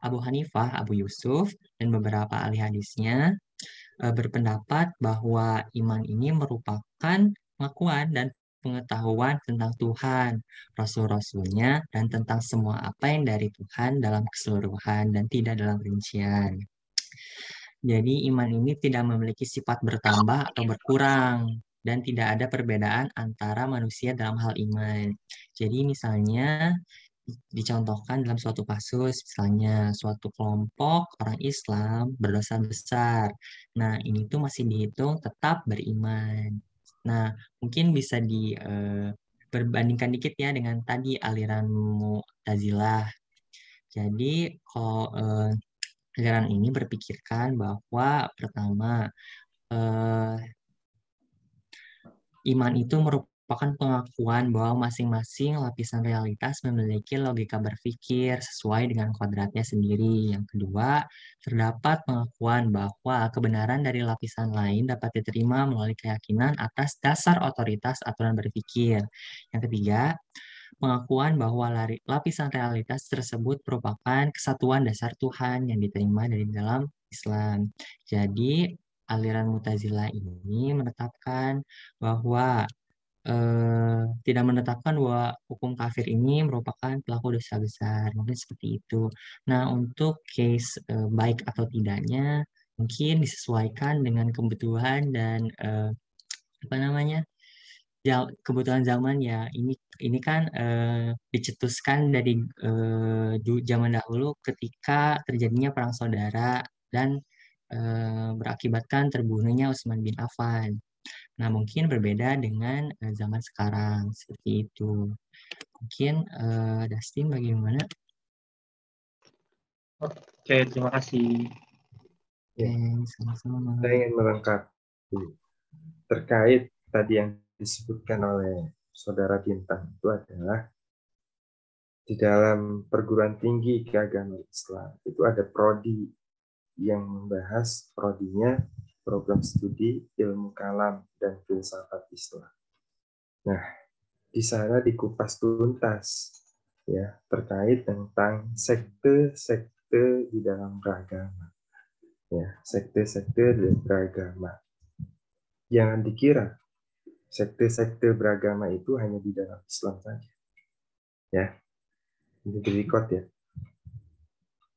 Abu Hanifah, Abu Yusuf, dan beberapa ahli hadisnya berpendapat bahwa iman ini merupakan pengakuan dan pengetahuan tentang Tuhan, Rasul-Rasulnya, dan tentang semua apa yang dari Tuhan dalam keseluruhan dan tidak dalam rincian. Jadi iman ini tidak memiliki sifat bertambah atau berkurang dan tidak ada perbedaan antara manusia dalam hal iman. Jadi misalnya dicontohkan dalam suatu kasus, misalnya suatu kelompok orang Islam berdosa besar. Nah, ini tuh masih dihitung tetap beriman. Nah, mungkin bisa berbandingkan dikit ya dengan tadi aliran Mu'tazilah. Jadi kalau aliran ini berpikirkan bahwa pertama, iman itu merupakan pengakuan bahwa masing-masing lapisan realitas memiliki logika berpikir sesuai dengan kodratnya sendiri. Yang kedua, terdapat pengakuan bahwa kebenaran dari lapisan lain dapat diterima melalui keyakinan atas dasar otoritas aturan berpikir. Yang ketiga, pengakuan bahwa lapisan realitas tersebut merupakan kesatuan dasar Tuhan yang diterima dari dalam Islam. Jadi, aliran Mu'tazilah ini menetapkan bahwa tidak menetapkan bahwa hukum kafir ini merupakan pelaku dosa besar. Mungkin seperti itu. Nah, untuk case baik atau tidaknya, mungkin disesuaikan dengan kebutuhan dan apa namanya, kebutuhan zaman ya. Ini kan dicetuskan dari zaman dahulu ketika terjadinya perang saudara dan berakibatkan terbunuhnya Utsman bin Affan. Nah, mungkin berbeda dengan zaman sekarang seperti itu. Mungkin Dustin bagaimana? Oke, terima kasih. Oke, sama-sama. Saya ingin melengkapi terkait tadi yang disebutkan oleh Saudara Bintang, itu adalah di dalam perguruan tinggi keagamaan Islam itu ada prodi yang membahas prodinya program studi ilmu kalam dan filsafat Islam. Nah, di sana dikupas tuntas ya terkait tentang sekte-sekte di dalam beragama. Ya, sekte-sekte beragama. Jangan dikira sekte-sekte beragama itu hanya di dalam Islam saja. Ya. Ini di-record ya.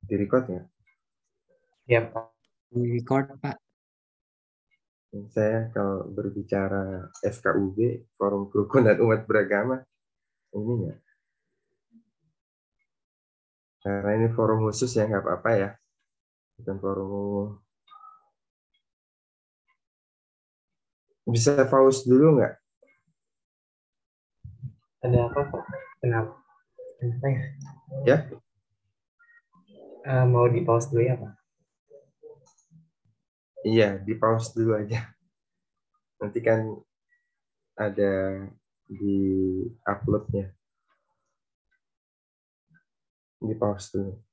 Di-record ya? Ya, Pak. Di-record, Pak. Saya kalau berbicara FKUB, Forum Kerukunan Umat Beragama, ini ya. Karena ini forum khusus ya, nggak apa-apa ya. Bukan forum umum. Bisa pause dulu nggak? Ada apa, Pak? Kenapa? Ya? Mau di pause dulu ya, Pak? Iya, di pause dulu aja. Nanti kan ada di uploadnya. Di pause dulu.